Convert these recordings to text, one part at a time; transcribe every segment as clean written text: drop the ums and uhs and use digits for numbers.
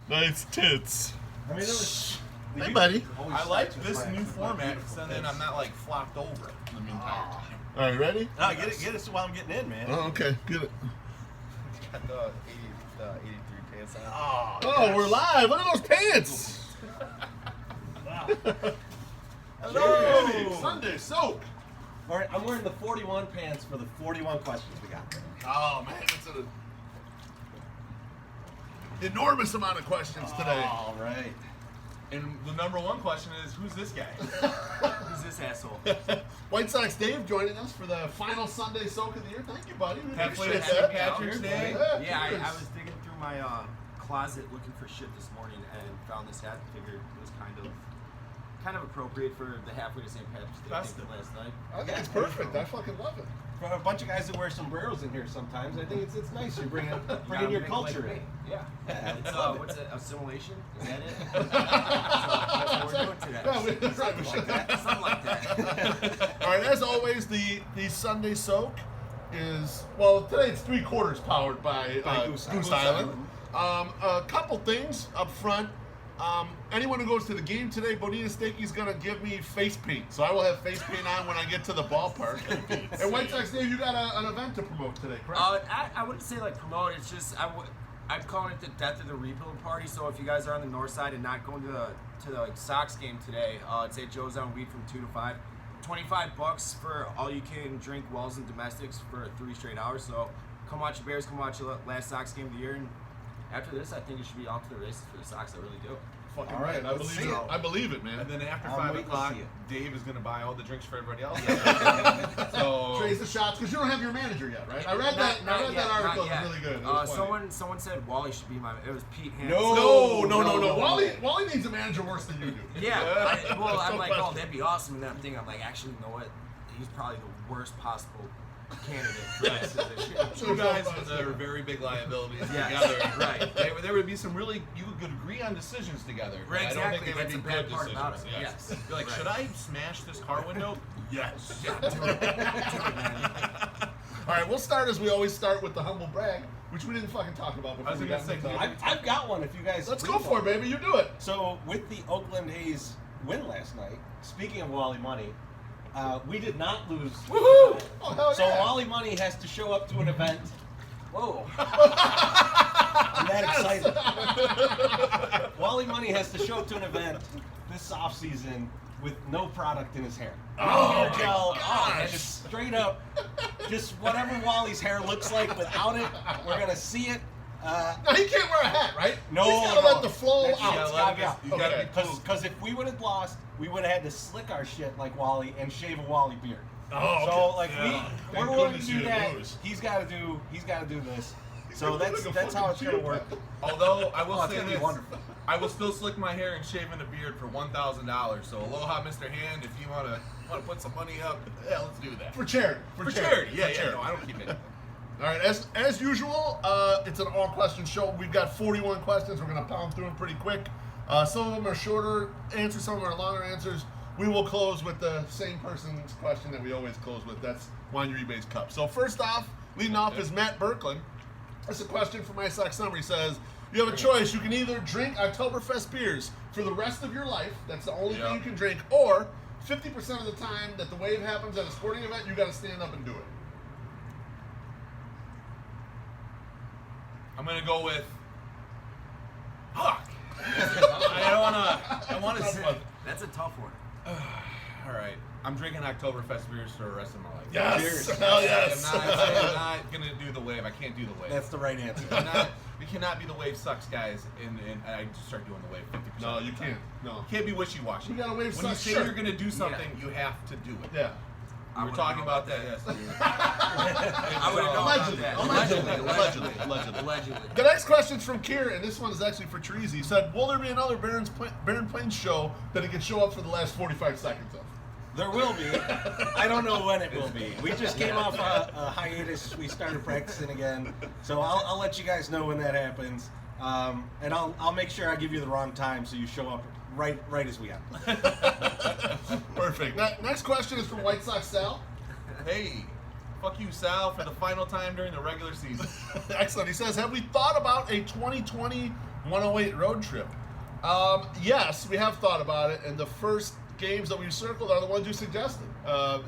Nice tits. I mean, it was. Hey, buddy. I like this new format, so then I'm not like flopped over the entire time. All right, ready? No, get it while I'm getting in, man. Oh, okay. Get it. Got the 83 pants on. Oh, we're live. Look at those pants. Hello. Sunday soak. All right, I'm wearing the 41 pants for the 41 questions we got there. Oh, man. It's an enormous amount of questions today. All right. And the number one question is, who's this guy? Who's this asshole? White Sox Dave joining us for the final Sunday soak of the year. Thank you, buddy. We Halfway appreciate to St. that. Patrick's Day. Yeah, cheers. I was digging through my closet looking for shit this morning and found this hat. Figured it was kind of appropriate for the halfway to St. Patrick's Day thing last night. I think it's perfect. I fucking love it. For a bunch of guys that wear sombreros in here sometimes, I think it's nice. You're bringing Gotta your make it culture like in. me. Yeah. It's what's it? Assimilation? Is that it? That's what we're doing today. Yeah, Something like that. All right, as always, the Sunday soak is, well, today it's 3/4 powered by Goose Goose Island. Island. A couple things up front. Anyone who goes to the game today, Bonita Stakey's going to give me face paint. So I will have face paint on when I get to the ballpark. And White Sox Dave, you got an event to promote today, correct? I wouldn't say like promote. It's just I'm calling it the death of the rebuild party. So if you guys are on the north side and not going to the like, Sox game today, it's at Joe's on Weed from 2 to 5. $25 for all you can drink Wells and domestics for 3 straight hours. So come watch the Bears, come watch the last Sox game of the year, and after this, I think it should be off to the races for the Sox. I really do. Fucking All right, I let's believe see it. it. I believe it, man. And then after I'm 5 waiting to o'clock, see it. Dave is going to buy all the drinks for everybody else. So Trace the shots because you don't have your manager yet, right? I read that article. It was really good. It was funny. Someone said Wally should be my. It was Pete Hansen. No. No. Wally needs a manager worse than you do. Yeah. I'm No like, question. oh, that'd be awesome. And then I'm thinking, I'm like, actually, you know what? He's probably the worst possible candidate for this position. two guys that are very big liabilities Yes. together. Right. There would be some really, you could agree on decisions together. but Right, I don't think exactly. they would That's be the bad good part decisions. about it. Yes. You're like, Right. should I smash this car window? Yes. Yeah, do it, man. All right, we'll start as we always start with the humble brag, which we didn't fucking talk about before. I was we gonna got say, into the- I've got one if you guys. Let's need go for it, one. baby. You do it. So with the Oakland A's win last night, speaking of Wally Money, we did not lose. Woohoo! Oh, hell So yeah. Wally Money has to show up to an event. Whoa. I'm that excited. Wally Money has to show up to an event this offseason with no product in his hair. Oh, Hair my gel, gosh. just straight up, just whatever Wally's hair looks like without it, we're gonna see it. No, he can't wear a hat, right? No, He's gotta no. let the flow That's- out. yeah, Yeah, it's let gotta him be out. just- you gotta Okay. be cool. Because if we would have lost, we would have had to slick our shit like Wally and shave a Wally beard. Oh, okay. So like Yeah. we're Thank willing to goodness do you that. lose. He's got to do this. So gonna that's look like a how it's gonna fucking work. Although I will Oh, it's say gonna be this, wonderful. I will still slick my hair and shave in the beard for $1,000. So aloha, Mr. Hand. If you wanna put some money up, yeah, let's do that. For charity. For charity. Yeah, For yeah. charity. No, I don't keep it. All right, as usual, it's an all-question show. We've got 41 questions. We're going to pound through them pretty quick. Some of them are shorter answers, some of them are longer answers. We will close with the same person's question that we always close with. That's Wine Rebates Cup. So first off, leading off is Matt Berkland. That's a question from My Sox Summer. He says, you have a choice. You can either drink Oktoberfest beers for the rest of your life. That's the only thing you can drink. Or 50% of the time that the wave happens at a sporting event, you got to stand up and do it. I'm gonna go with. Fuck. I wanna say. That's a tough one. All right. I'm drinking Oktoberfest beers for the rest of my life. Yes. Cheers. Hell yes. I'm not gonna do the wave. I can't do the wave. That's the right answer. We cannot be the wave sucks guys, and I just start doing the wave 50%. No, of the you time. can't. No. You can't be wishy-washy. You gotta wave When you sucks say shirt. you're gonna do something, you have to do it. Yeah. We were talking about that yesterday. I would know about that. Allegedly. The next question's from Kieran. This one is actually for Therese. He said, will there be another Baron Plains show that he can show up for the last 45 seconds of? There will be. I don't know when it will be. We just came off a hiatus. We started practicing again, so I'll let you guys know when that happens. And I'll make sure I give you the wrong time so you show up right as we end. Perfect. Next question is from White Sox Sal. Hey, fuck you, Sal, for the final time during the regular season. Excellent. He says, have we thought about a 2020 108 road trip. Yes, we have thought about it, and the first games that we circled are the ones you suggested.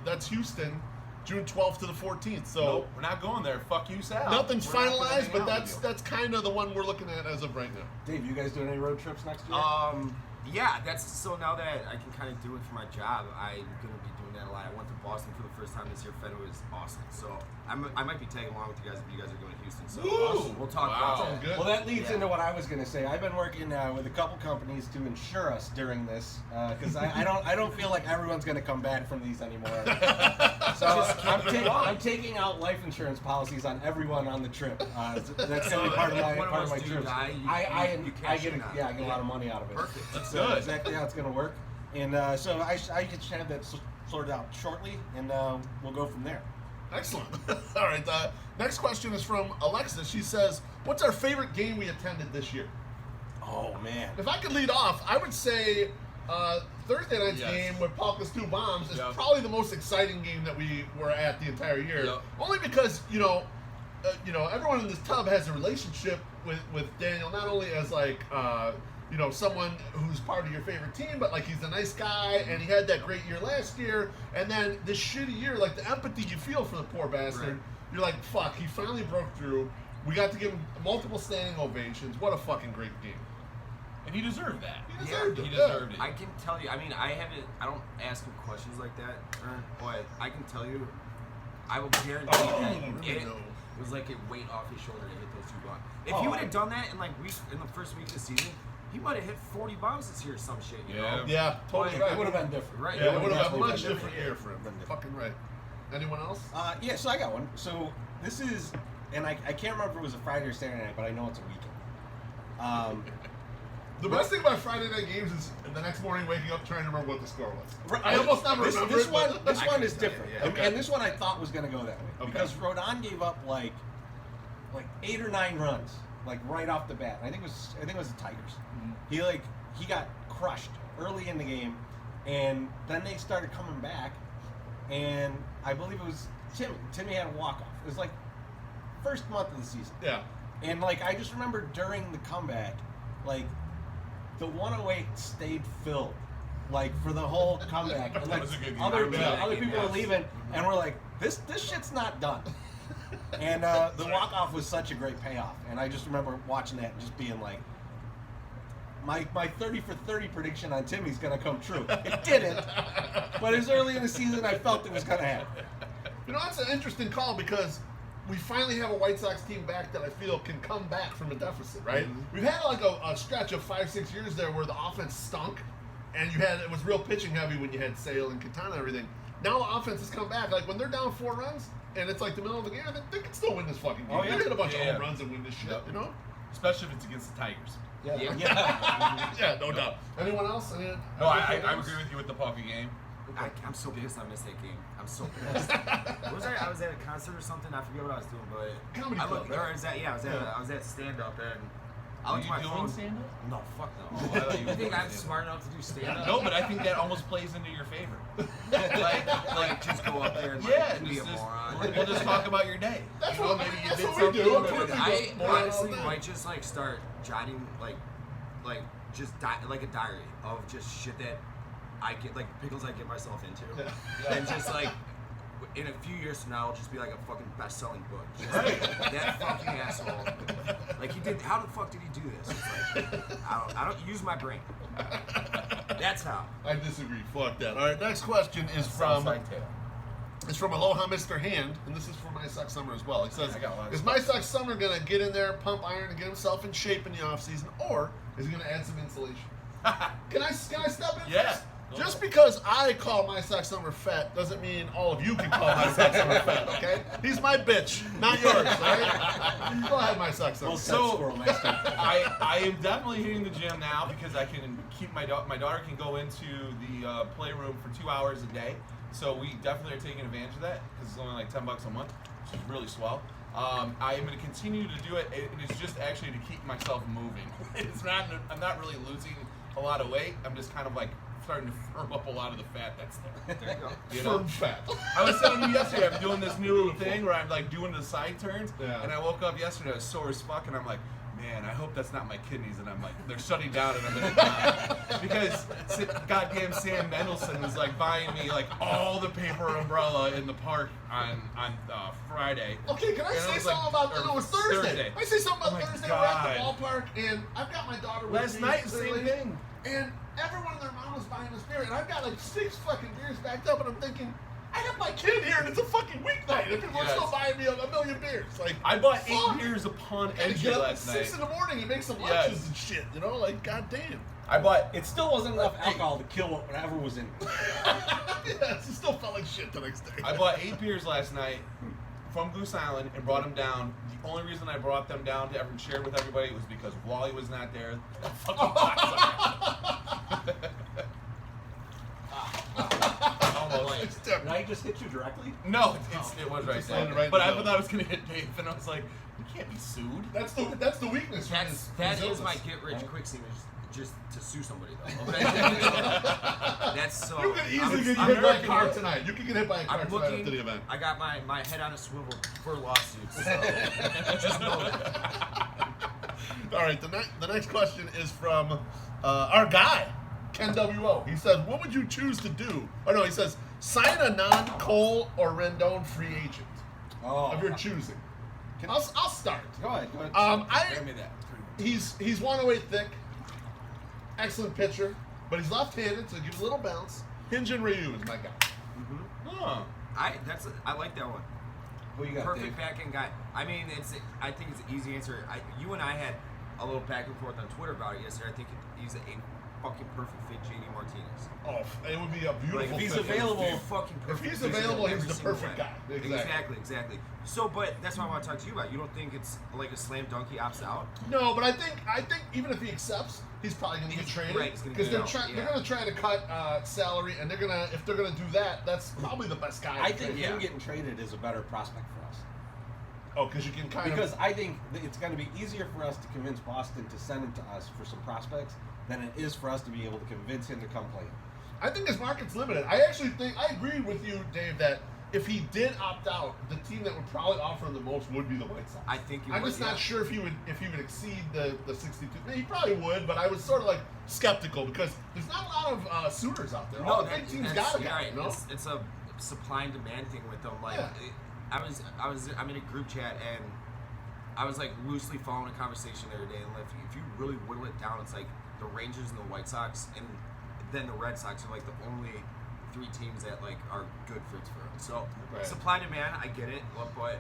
That's Houston, June 12th to the 14th. So Nope, we're not going there. Fuck you, Sal. nothing's We're not gonna finalized, hang but out with you. that's kind of the one we're looking at as of right now. Dave, you guys doing any road trips next year? Yeah, that's so now that I can kind of do it for my job, I'm gonna be doing that a lot. I went to Boston for the first time this year. Fenway was awesome, so I might be tagging along with you guys if you guys are going to Houston. So Woo! we'll talk Wow. about Sounds that. good. Well, that leads Yeah. into what I was going to say. I've been working with a couple companies to insure us during this because I don't feel like everyone's going to come back from these anymore. So I'm taking out life insurance policies on everyone on the trip. That's going to be part of my When us do trip. die, you I cash get in on it. a lot of money out of it. Perfect. That's So good. exactly how it's going to work. And so I just have that sorted out shortly, and we'll go from there. Excellent. All right. Next question is from Alexa. She says, "What's our favorite game we attended this year?" Oh man. If I could lead off, I would say Thursday night's Yes. game with Palka's 2 bombs is Yep. probably the most exciting game that we were at the entire year. Yep. Only because everyone in this tub has a relationship with Daniel, not only as like someone who's part of your favorite team, but like he's a nice guy and he had that great year last year, and then this shitty year, like the empathy you feel for the poor bastard. Right. You're like, fuck, he finally broke through. We got to give him multiple standing ovations. What a fucking great game. And he deserved that. He deserved it. He yeah. deserved it. I can tell you. I mean, I don't ask him questions like that, but I can tell you, I will guarantee that really it know. was like a weight off his shoulder to hit those 2 bombs. If he would have done that in in the first week of the season, he might have hit 40 bombs this year or some shit. You know? Yeah, totally But right. It would have been different. Right. Yeah, it would have definitely been a much been different year for him. Been different. Fucking right. Anyone else? Yeah, so I got one. So this is, and I can't remember if it was a Friday or Saturday night, but I know it's a weekend. The best thing about Friday night games is the next morning waking up trying to remember what the score was. Right, I almost never this, remember this it, one. but- This I one can is tell you, different, yeah. and, Okay. and this one I thought was going to go that way Okay. because Rodon gave up like 8 or 9 runs, like right off the bat. I think it was the Tigers. Mm-hmm. He got crushed early in the game, and then they started coming back, and I believe it was Timmy. Timmy had a walk off. It was like first month of the season. Yeah. And like I just remember during the comeback, like the 108 stayed filled, like for the whole comeback. And like was a good game. other I remember that other game, people were yes. leaving, and we're like, this shit's not done. And the walk off was such a great payoff. And I just remember watching that and just being like, my 30 for 30 prediction on Timmy's gonna come true. It didn't, but as early in the season I felt it was gonna happen. That's an interesting call because we finally have a White Sox team back that I feel can come back from a deficit, right? Mm-hmm. We've had like a stretch of 5-6 years there where the offense stunk, and it was real pitching heavy when you had Sale and Quintana and everything. Now the offense has come back. Like when they're down 4 runs and it's like the middle of the game, they can still win this fucking game. Oh, yeah. They hit a bunch Yeah. of home runs and win this shit, Yep. you know? Especially if it's against the Tigers. Yeah. Yeah, no doubt. Anyone else? No, I agree with you with the Puffy game. I'm so pissed I missed that game. I'm so pissed. I was at a concert or something. I forget what I was doing, but Comedy I club, looked, right? or is that, yeah, I was at stand up and I looked You at my doing phone. stand-up? No, fuck no. Oh, I thought you You were think doing I'm stand-up. smart enough to do stand up? No, but I think that almost plays into your favor. like just go up there and like, Yeah, be a just, moron. we'll just talk about your day. That's You know, what- maybe you that's did what we do. something. That's what we do. I Moron all honestly day. might just like start jotting like just like a diary of just shit that I get, like pickles I get myself into, and just like in a few years from now, it'll just be like a fucking best-selling book. Just like, that fucking asshole. Like he did. How the fuck did he do this? It's like I don't use my brain. That's how. I disagree. Fuck that. All right, next question is from Southside Tail. It's from Aloha Mr. Hand, and this is for My Sox Summer as well. He says, I got a lot of is stuff. My Sox Summer going to get in there, pump iron, and get himself in shape in the offseason, or is he going to add some insulation? Can I step in Yeah. first? Just because I call My Sox Summer fat doesn't mean all of you can call My Sox Summer fat, okay? He's my bitch, not yours, all right? Go ahead, My Sox Summer. Well, So- Squirrel Master. I am definitely hitting the gym now because I can keep my daughter can go into the playroom for 2 hours a day. So we definitely are taking advantage of that because it's only like $10 a month, which is really swell. I am going to continue to do it. It's just actually to keep myself moving. I'm not really losing a lot of weight. I'm just kind of like starting to firm up a lot of the fat that's there. There you go. You know? Firm fat. I was telling you yesterday, I'm doing this new little thing where I'm like doing the side turns, Yeah. and I woke up yesterday, I was sore as fuck, and I'm like, man, I hope that's not my kidneys, and I'm like, they're shutting down, and I'm gonna die. Because goddamn Sam Mendelsohn was like buying me like all the paper umbrella in the park on Friday. Okay, can I And say was something about that? or It was Thursday. Thursday. I say something Oh about my Thursday. God. We're at the ballpark, and I've got my daughter with Last me. night, same early, thing. And everyone and their mom was buying us beer, and I've got like 6 fucking beers backed up, and I'm thinking, I have my kid here, and it's a fucking weeknight, and people are Yes. still buying me a million beers. Like, I bought fuck. 8 beers upon And entry get up at last 6 night. in the morning and make some Yes. lunches and shit, you know? Like, goddamn. I bought It still wasn't enough alcohol to kill whatever was in it. Yes, it still felt like shit the next day. I bought 8 beers last night from Goose Island and brought them down. The only reason I brought them down to ever share with everybody was because Wally was not there. Fucking Almost. Did I just hit you directly? No, it was right Just there. landed right in But the I middle. thought I was gonna hit Dave, and I was like, we can't be sued. That's the weakness. from his That is illness. my get rich quick scheme, is just to sue somebody though. That's so. You could easily get I'm hit by a looking- car tonight. You could get hit by a car I'm tonight looking. after the event. I got my head on a swivel for lawsuits. So just know that. All right, the next question is from our guy, Ken W.O. He says, what would you choose to do? Or no, he says, sign a non-Cole or Rendon free agent of your choosing. I'll start. Go ahead. Grab me that. He's 108 thick, excellent pitcher, but he's left-handed, so he gives a little bounce. Hyun-Jin Ryu is my guy. Huh. I like that one. Who you got, Perfect Dave? backhand guy. I mean, I think it's an easy answer. You and I had a little back and forth on Twitter about it yesterday. I think he's a fucking perfect fit, JD Martinez. Oh, it would be a beautiful Like, if he's fit. available- Dude, fucking If perfect. he's fit available, every he's the single perfect way. guy. Exactly. So, but that's what I want to talk to you about. You don't think it's like a slam dunk he opts out? No, but I think even if he accepts, he's probably going to get traded Right, he's gonna because get out, they're going to try to cut salary, and if they're going to do that, that's probably the best guy. I to think trade. him getting traded is a better prospect for us. Oh, because you can kind Because of I think that it's going to be easier for us to convince Boston to send him to us for some prospects than it is for us to be able to convince him to come play. I think his market's limited. I actually think I agree with you, Dave, that if he did opt out, the team that would probably offer him the most would be the White Sox. I think he I'm would, just not yeah. sure if he would exceed the 62. He probably would, but I was sort of like skeptical because there's not a lot of suitors out there. All the big teams got a guy, right. you know? It's a supply and demand thing with them. Like, Yeah. I'm in a group chat and I was like loosely following a conversation the other day, and if you really whittle it down, it's like the Rangers and the White Sox, and then the Red Sox are like the only 3 teams that like are good fits for him. So Right. supply and demand, I get it, but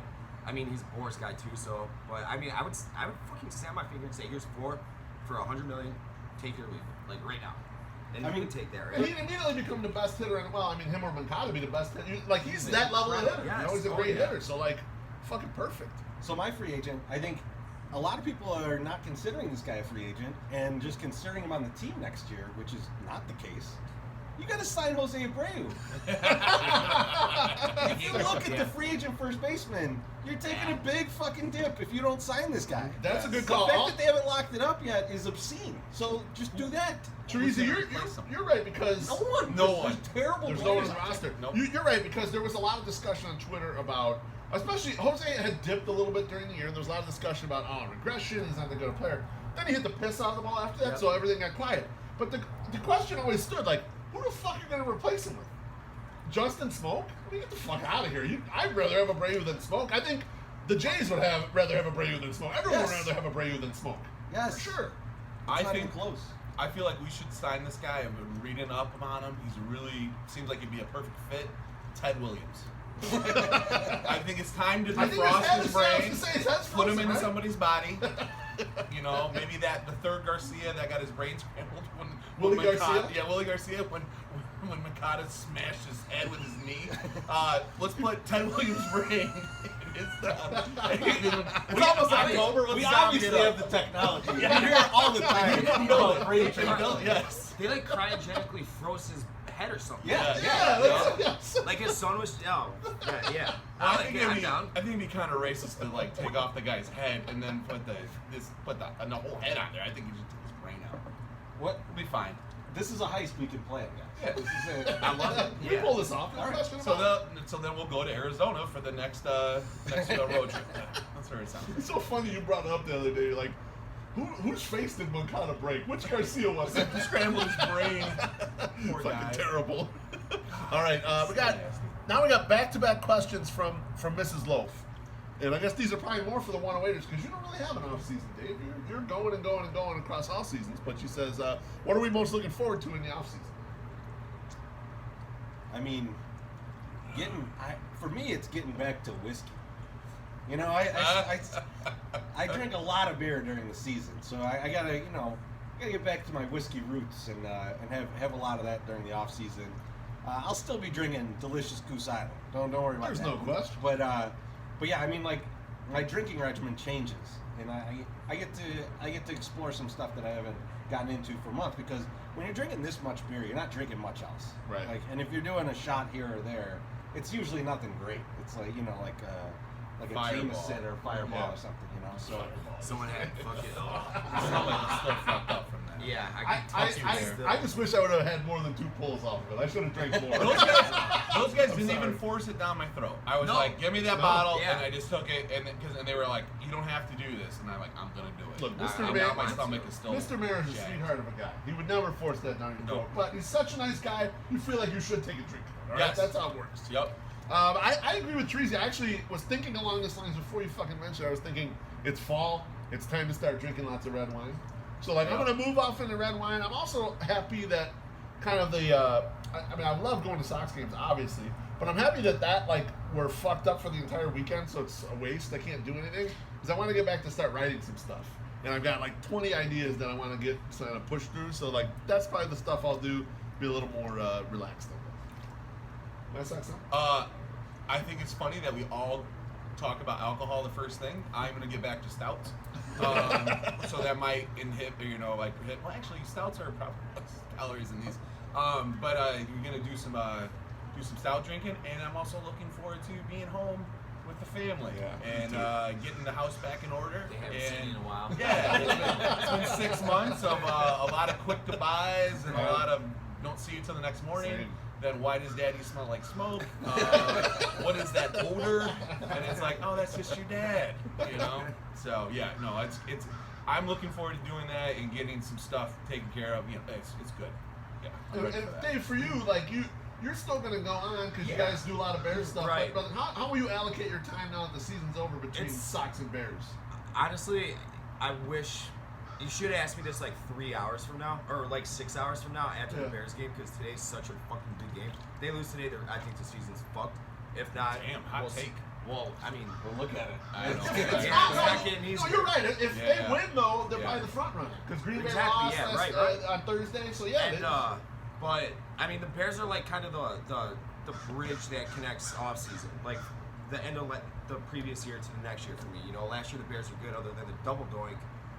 I mean he's a Boris guy too. So, but I mean I would fucking snap my finger and say here's 4 for $100 million, take it or leave it, like right now. And I you mean, would take that, And right? he'd immediately become the best hitter, and well, I mean, him or Moncada be the best hitter. Like he's He's that level of hitter. incredible, You know, he's a yes. great Oh, yeah. hitter. So like, fucking perfect. So my free agent, I think a lot of people are not considering this guy a free agent and just considering him on the team next year, which is not the case. You got to sign Jose Abreu. If you look at the free agent first baseman, you're taking a big fucking dip if you don't sign this guy. That's a good The call. fact that they haven't locked it up yet is obscene. So just do that. Teresa, you're right because No one. No There's one. terrible there's no one players on the out roster. there. Nope. You're right because there was a lot of discussion on Twitter about, especially Jose had dipped a little bit during the year, and there was a lot of discussion about regression. He's not that good a player. Then he hit the piss out of the ball after that, Yep. so everything got quiet. But the question always stood like, who the fuck are you going to replace him with? Justin Smoke? I mean, get the fuck out of here. I'd rather have Abreu than Smoke. I think the Jays would rather have Abreu than Smoke. Everyone Yes. would rather have Abreu than Smoke. Yes. For sure. I Not think even close. I feel like we should sign this guy. I've been reading up on him. He's really seems like he'd be a perfect fit. Ted Williams. I think it's time to I think defrost head his is- I was brain, gonna say his head's put him frozen, in right? somebody's body. You know, maybe the third Garcia that got his brain scrambled when Willie Moncada- Garcia? Yeah, Willie Garcia when Moncada smashed his head with his knee. Let's put Ted Williams' brain in his It's almost October. We Let's zombie obviously it up. have the technology. We hear it all the time. about brain change. Yes. They like cryogenically froze his head or something. Yeah. Yes. Like his son was. Oh, yeah. I I'm think like, I'm down. it'd be kind of racist to like take off the guy's head and then put the whole head on there. I think you just take his brain out. What? It'll be fine. This is a heist we can plan, guys. Yeah. This is I love it. We Yeah. pull this off. No All right. question So about it. then we'll go to Arizona for the next road trip. That's where it sounds. It's so funny you brought it up the other day. You're like, Whose face did Moncada break? Which Garcia was it? Scrambled his brain. Poor Fucking guy. terrible. All right, we got back-to-back questions from Mrs. Loaf. And I guess these are probably more for the 108ers because you don't really have an off-season, Dave. You're going and going and going across all seasons. But she says, what are we most looking forward to in the off-season? I mean, for me, it's getting back to whiskey. You know, I drink a lot of beer during the season, so I gotta get back to my whiskey roots and have a lot of that during the off season. I'll still be drinking delicious Goose Island. Don't worry about There's that. no question. But yeah, I mean, like, my drinking regimen changes, and I get to explore some stuff that I haven't gotten into for months, because when you're drinking this much beer, you're not drinking much else. Right. Like, and if you're doing a shot here or there, it's usually nothing great. It's like like a Fireball. Jameson or Fireball Yeah. or something, So Someone had fucking. Someone's still fucked up from that. Yeah, I I, can touch you there. I just wish I would have had more than 2 pulls off of it. I should have drank more. Those guys I'm didn't sorry. even force it down my throat. I was No. like, "Give me that No. bottle," Yeah. and I just took it, and they were like, "You don't have to do this," and I'm like, "I'm gonna do it." Look, Now- Mr. now Man- my stomach is still. Mr. Mayer is a jacked. sweetheart of a guy. He would never force that down your No. throat. But he's such a nice guy, you feel like you should take a drink of it. All right? Yes. That's how it works. Yep. I agree with Treasy. I actually was thinking along this lines before you fucking mentioned it. I was thinking it's fall. It's time to start drinking lots of red wine. So, like, I'm Yeah. going to move off into red wine. I'm also happy that kind of the, I mean, I love going to Sox games, obviously. But I'm happy that like, we're fucked up for the entire weekend, so it's a waste. I can't do anything. Because I want to get back to start writing some stuff. And I've got, like, 20 ideas that I want to get kind of pushed through. So, like, that's probably the stuff I'll do. Be a little more relaxed. My Sox now? I think it's funny that we all talk about alcohol the first thing. I'm gonna get back to stouts, so that might prohibit. Well, actually, stouts are probably less calories in these. But you're gonna do some stout drinking, and I'm also looking forward to being home with the family and getting the house back in order. They haven't seen you in a while. Yeah, it's been 6 months of a lot of quick goodbyes and a lot of don't see you till the next morning. Same. Then why does daddy smell like smoke? What is that odor? And it's like, oh, that's just your dad, So yeah, no, it's. I'm looking forward to doing that and getting some stuff taken care of. It's good. Yeah. I'm ready And for that. Dave, for you, like you're still gonna go on because you Yeah. guys do a lot of Bears stuff. Right. But how will you allocate your time now that the season's over between It's- Sox and Bears? Honestly, I wish you should have asked me this like 3 hours from now, or like 6 hours from now after Yeah. the Bears game, because today's such a fucking big game. If they lose today, I think the season's fucked. If not, Damn, hot we'll take. Well, I mean, Well, look at it. I know. it's Yeah. not getting No, easier. you're right. If Yeah, they yeah. win, though, they're Yeah. probably the front runner because Green Bay Exactly, lost yeah, last, right. on Thursday. So yeah, And but I mean, the Bears are like kind of the bridge that connects off season, like the end of the previous year to the next year for me. Last year the Bears were good, other than the double doink,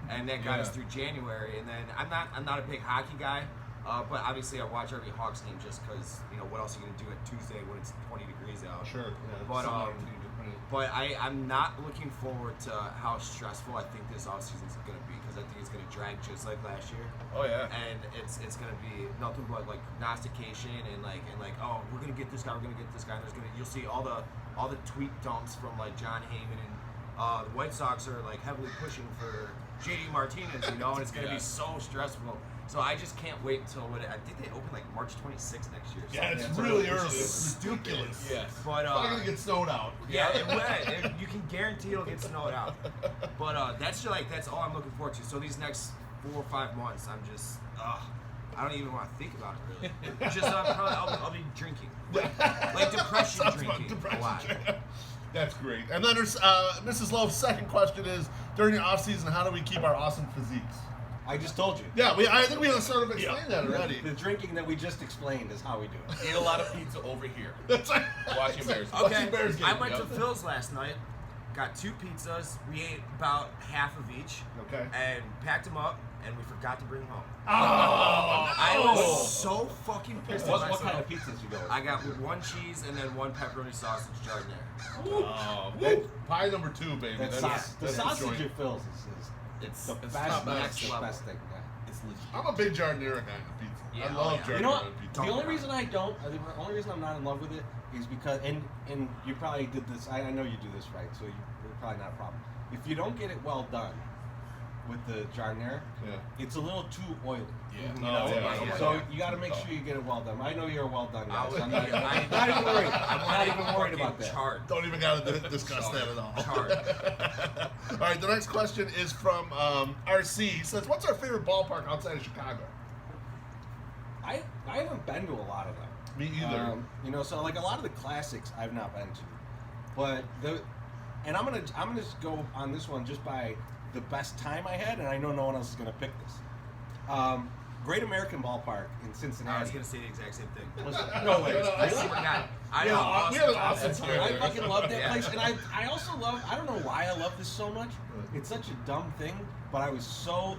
and that got us Yeah. through January. And then I'm not a big hockey guy, but obviously I watch every Hawks game just because what else are you gonna do at Tuesday when it's 20 degrees out? sure. Yeah, But, similar um, to you, right. But I'm not looking forward to how stressful I think this offseason is going to be, because I think it's going to drag just like last year. Oh yeah. And it's going to be nothing but like prognostication and like oh, we're going to get this guy, and you'll see all the tweet dumps from like John Heyman, and the White Sox are like heavily pushing for JD Martinez, and it's going to Yeah. be so stressful. So I just can't wait till I think they open like March 26th next year. Yeah, it's Yeah, really it's early. really It's ridiculous. Yes. But It's probably gonna get snowed out. yeah, you can guarantee it'll get snowed out. But that's all I'm looking forward to. So these next 4 or 5 months, I'm just I don't even want to think about it really. Just I'll be drinking, like depression Sounds drinking about depression a lot. drink. That's great. And then there's Mrs. Love's second question is, during the off season, how do we keep our awesome physiques? I just told you. Yeah, I think we have sort of explained that already. The drinking that we just explained is how we do it. Eat a lot of pizza over here. That's right. Watching Bears. Okay, Watching Bears game. I went to Yep. Phil's last night, got 2 pizzas. We ate about half of each, Okay. and packed them up, and we forgot to bring them home. Oh, I was so fucking pissed at What myself. kind of pizzas you go with? I got 1 cheese and then 1 pepperoni sausage jardiniere. Oh, That's pie number 2, baby. That That's, the that's sausage joint. it fills is It's the It's best, top notch. next level. best thing. Yeah. it's legit. I'm a big jardiniere guy on pizza. Yeah, I oh, love yeah. jardiniere You know what? on pizza. The only reason I don't, the only reason I'm not in love with it is because, and you probably did this. I know you do this right, so you're probably not a problem. If you don't get it well done, with the jardiniere. Yeah. It's a little too oily. Yeah. You know? Oh, yeah. So you got to make sure you get it well done. I know you're a well done guy. I So I'm would- not, I- not even worried. I'm not even worried about that. Chart. Don't even got to discuss that at all. Chart. All right, the next question is from RC. He says, what's our favorite ballpark outside of Chicago? I haven't been to a lot of them. Me either. You know, so like a lot of the classics I've not been to, but I'm gonna just go on this one just by the best time I had, and I know no one else is gonna pick this. Great American Ballpark in Cincinnati. I was gonna say the exact same thing. No way. I swear to God. I Yeah, know. we have an awesome That's time. great. I fucking love that Yeah. place, and I also love. I don't know why I love this so much. It's such a dumb thing, but I was so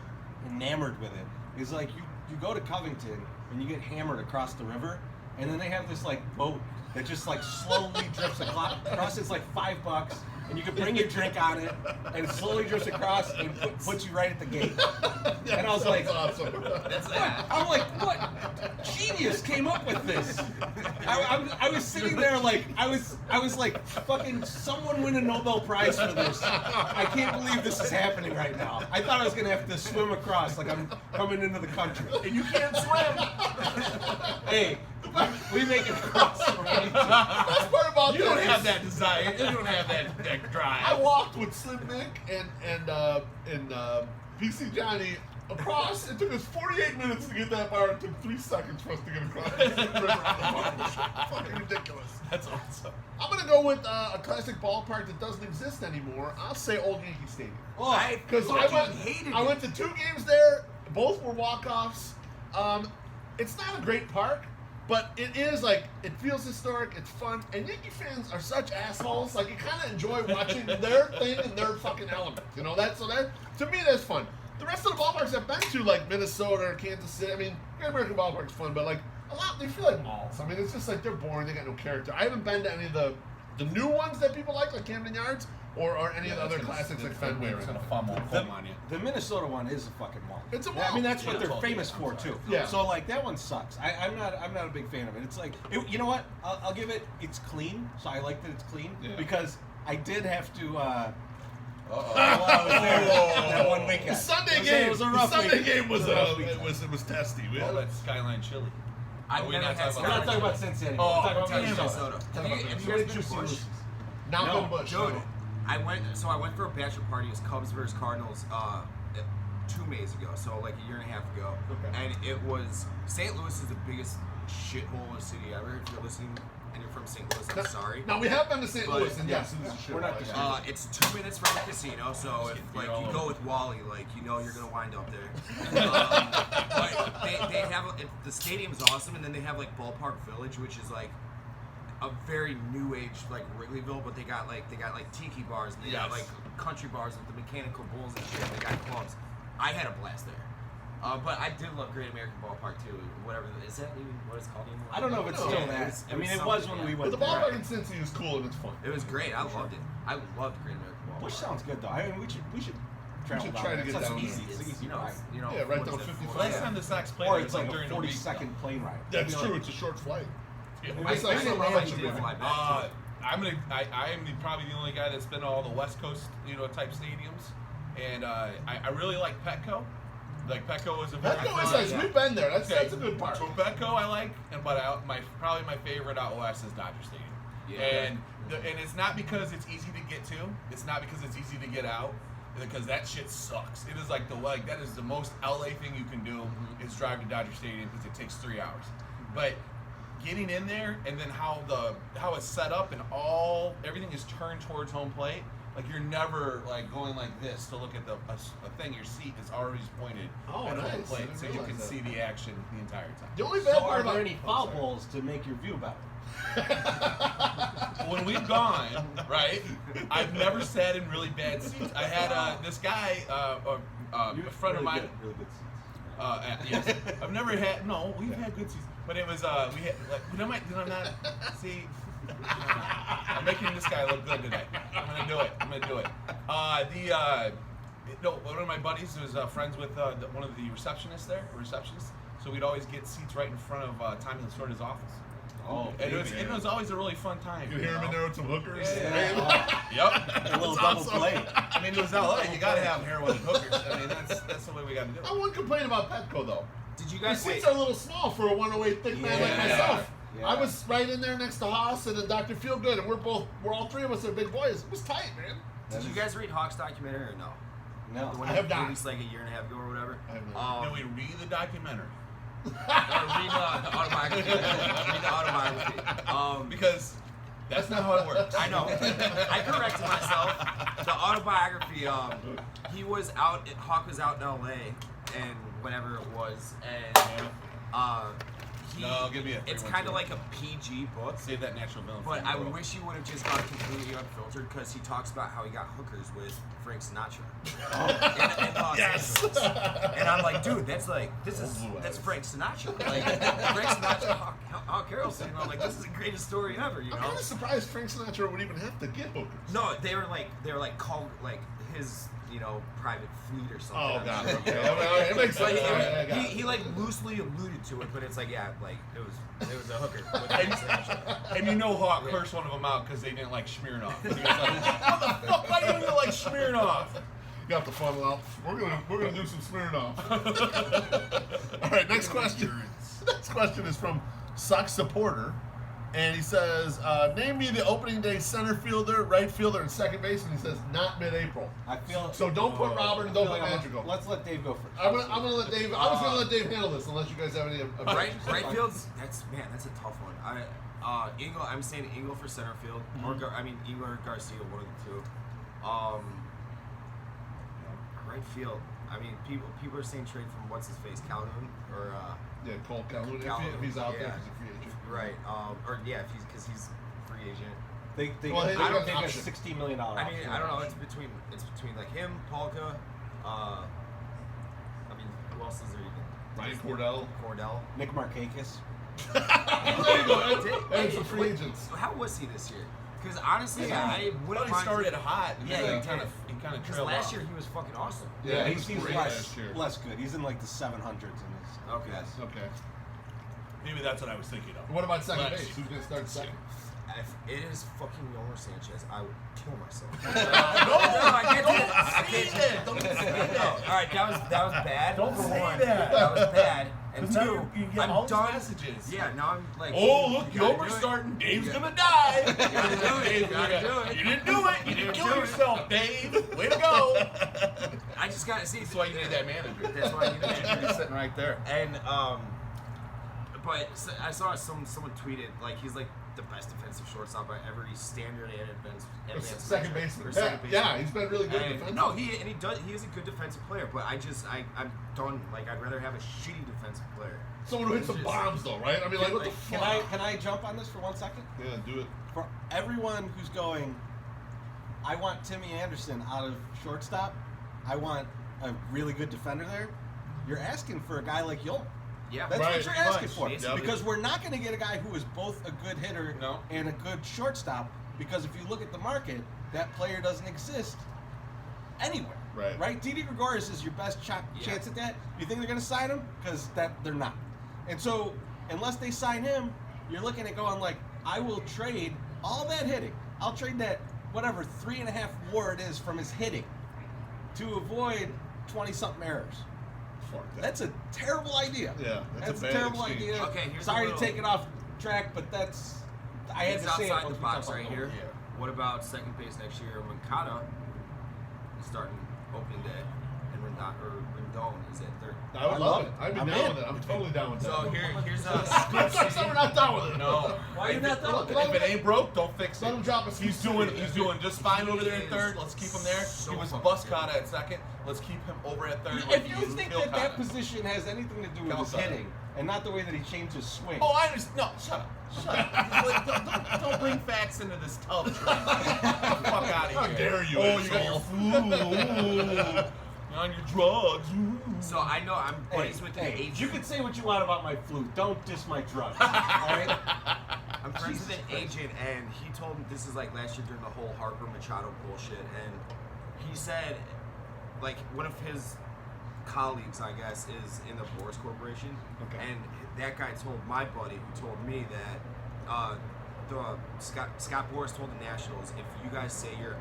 enamored with it. It's like you go to Covington and you get hammered across the river, and then they have this like boat that just like slowly drifts across. It's like $5, and you can bring your drink on it, and it slowly drifts across and puts you right at the gate. And I was like, awesome. That's what? I'm like, what genius came up with this? I was sitting there like I was like, fucking someone win a Nobel Prize for this. I can't believe this is happening right now. I thought I was gonna have to swim across like I'm coming into the country. And you can't swim. Hey, we make it across from anything. Best part about You don't that have is that desire. You don't have that drive. I walked with Slim Nick and PC Johnny across. It took us 48 minutes to get that bar. It took 3 seconds for us to get across the river. Fucking ridiculous. That's awesome. I'm gonna go with a classic ballpark that doesn't exist anymore. I'll say Old Yankee Stadium. Because I went to 2 games there. Both were walk-offs. It's not a great park, but it is like, it feels historic, it's fun, and Yankee fans are such assholes. Like, you kind of enjoy watching their thing and their fucking element. You know, that to me that's fun. The rest of the ballparks I've been to, like Minnesota or Kansas City, I mean, Great American Ballpark's fun, but like a lot, they feel like malls. I mean, it's just like they're boring. They got no character. I haven't been to any of the new ones that people like Camden Yards, or any of the other classics like Fenway. It's gonna fumble on you. The Minnesota one is a fucking mall. It's a I mall. mean, that's what Yeah, they're totally. famous for too. Yeah. So like that one sucks. I'm not a big fan of it. It's like you know what? I'll give it. It's clean, so I like that it's clean because I did have to. While I was there that one weekend. The Sunday It game. was a The rough Sunday weekend. game was It a rough weekend. it was testy. We All had that Skyline chili. I've Are we never not had talking We're not about talking about Cincinnati. Oh, We're talking about damn it. Minnesota. Have you guys been to Busch? Not No, been Busch. Dude, no. I went for a bachelor party. It was Cubs versus Cardinals 2 Mays ago, so like a year and a half ago. Okay. And it was St. Louis is the biggest shithole of a city ever. If you're listening and you're from St. Louis, I'm sorry. Now we have been to St. But- Louis, and yes, it was a shit. We're not place. just- It's 2 minutes from the casino, so if like you go with Wally, like you know you're gonna wind up there. But they have the stadium's awesome, and then they have like Ballpark Village, which is like a very new age like Wrigleyville, but they got like tiki bars and they got like country bars with the mechanical bulls and shit. And they got clubs. I had a blast there. But I did love Great American Ballpark too. Whatever is that even what it's called anymore? I don't know if it's No. still Yeah, that. it I mean, was it was something, when we But went the there. ballpark in Cincy is cool and it's fun. It was great. I loved it. I loved Great American Ballpark. Busch sounds good though. I mean, we should travel should down try to there. get It's down easy. there. It's an easy you know, ride. Yeah, right what down is it, 55. Last time the Sox played, Or it it's was like a during the week. 40-second plane ride. That's You know, true. It's a short flight. Yeah. Maybe I it's like didn't some know Roman you did Roman. fly back. I am probably the only guy that's been to all the West Coast, type stadiums, and I really like Petco. Like Petco is a very Petco is fun- nice. We've been there. That's a good park. So Petco I like, but probably my favorite out west is Dodger Stadium. Yeah. And it's not because it's easy to get to. It's not because it's easy to get out. Because that shit sucks. It is like that is the most LA thing you can do is drive to Dodger Stadium because it takes 3 hours. But getting in there and then how it's set up and everything is turned towards home plate. Like you're never like going like this to look at a thing. Your seat is always pointed at home nice. plate, I didn't so you realize can that. see the action the entire time. The only So bad part are about there any foul sorry. balls to make your view better? When we've gone, right, I've never sat in really bad seats. I had this guy, a friend of mine. Really good seats. Yes, I've never had. No, we've had good seats, but it was we had. Like, did I not see? I'm making this guy look good today. I'm gonna do it. One of my buddies was friends with one of the receptionists there. So we'd always get seats right in front of Tommy Lasorda's office. Oh, And baby. it was always a really fun time. You hear him in there with some hookers. Yeah. Yep. A little That's double awesome. play. I mean, it was LA. You gotta have heroin and hookers. I mean, that's the way we gotta do I it. wouldn't complain about Petco though. Did you The guys seats are a little small for a 108 thick man like Yeah. myself. Yeah. I was right in there next to Haas and then Dr. Feelgood, and we're all three of us are big boys. It was tight, man. Did you guys read Hawk's documentary or no? No. The one I that have not. released like a year and a half ago or whatever. I have not. Then we read the documentary Read the autobiography. Read the autobiography. because that's not how it works. I know. I corrected myself. The autobiography. Hawk was out in L.A. and whatever it was, and No, give me a It's 3-1-2. kind of like a PG book. Save that natural villain. But for I the world. wish you would have just gone completely unfiltered because he talks about how he got hookers with Frank Sinatra. in Los Yes. Angeles. And I'm like, dude, that's Blue Frank Sinatra. Like Frank Sinatra, Hawk Harrelson. I'm like, this is the greatest story ever. You I'm know? kind of surprised Frank Sinatra would even have to get hookers. No, they were like called like his private fleet or something. Oh, God. You Okay. know? It makes But sense. All right, I got it. he like loosely alluded to it, but it's like it was a hooker with Frank Sinatra. And you know Hawk cursed one of them out because they didn't like Smirnoff. He was like, what the fuck? Why do you like Smirnoff? You have to funnel out. We're gonna do some Smirnoff. All right, next question. Next question is from Sox supporter, and he says, "Name me the opening day center fielder, right fielder, and second baseman." He says, "Not mid-April." I feel So don't put Robert and don't put like Madrigal. let's let Dave go first. I'm gonna let Dave. I was gonna let Dave handle this unless you guys have any. Right field's that's a tough one. I'm saying Engel for center field, or Engel or Garcia, one of the two. Right field. I mean, people are saying trade from what's his face, Calhoun or Yeah, Cole Calhoun. If he's out there, he's a free agent. right. Because he's free agent. They Well, I don't they think got a an $60 million. I mean, I don't know. It's between like him, Polka. Who else is there even? Ryan Cordell. Cordell. Nick Markakis. There you go. And some free Wait, agents. How was he this year? Because honestly, Yeah. I Well, wouldn't he mind. started hot. And Yeah, then he kind did. of Because trailed last off. year he was fucking awesome. Yeah, he's great less last year. less good. He's in like the 700s in his. Okay. Yes. Okay. Maybe that's what I was thinking of. What about second Lex. base? Who's gonna start second? If it is fucking Yomer Sanchez, I would kill myself. I can't do it. I Don't can't say do it. that. Don't say No, that. all right, that was bad. Don't for say one. that. That was bad. And Because two, now you get I'm all these done. messages. Yeah, now I'm like, Oh, look, you gotta Yomer's do it. starting. Dave's Yeah. gonna die. You gotta do it. You gotta do it. You didn't do it. You didn't kill yourself, Dave. Way to go. I just gotta see. That's why you need that manager. That's why I need a manager. He's sitting right there. And but I saw someone tweeted like he's like the best defensive shortstop by every standard and advanced Second metric baseman. for second baseman. Yeah, he's been really good And, defensively. no, he is a good defensive player, but I'm done. Like I'd rather have a shitty defensive player. Someone who hits some bombs though, right? I mean, like what the fuck? Can I jump on this for 1 second? Yeah, do it. For everyone who's going, I want Timmy Anderson out of shortstop. I want a really good defender there. You're asking for a guy like Yoel. Yeah, That's Right, what you're pretty asking much. for. Yep. Because we're not going to get a guy who is both a good hitter No. and a good shortstop. Because if you look at the market, that player doesn't exist anywhere. Right. Right? Didi Gregorius is your best chance at that. You think they're going to sign him? Because they're not. And so, unless they sign him, you're looking at going like, I will trade all that hitting. I'll trade that, whatever, 3.5 WAR it is from his hitting to avoid 20-something errors. Fuck that. That's a terrible idea. Yeah, that's a bad terrible exchange. idea. Okay, here's Sorry a little- to take it off track, but I had It's to say it outside once the we box talked right about here. it. Yeah. What about second base next year? Moncada is starting opening day, and Rendon is at third. I would love it. I'd be I'm down in. with it. I'm totally down with that. So here's I'm sorry, we're not down with it. No. Why are you not done with If it ain't broke, don't fix it. Let him drop a He's doing just fine over there at third. Let's keep him there. So He was fucking Buscada at second. Let's keep him over at third. If you think that position has anything to do with his Calcutta. hitting and not the way that he changed his swing, Oh, I understand. No, shut up. Shut up. Don't bring facts into this tub train. Get the fuck out of here. How dare you, Oh, you got your asshole. flu. You're on your drugs. So I know I'm buddies with an agent. you can say what you want about my flu. Don't diss my drugs. All right? I'm friends with Jesus an agent, and he told me this is like last year during the whole Harper Machado bullshit, and he said, like, one of his colleagues, I guess, is in the Boris Corporation. celebration. Okay. And that guy told my buddy, who told me that Scott Boras told the Nationals, if you guys say you're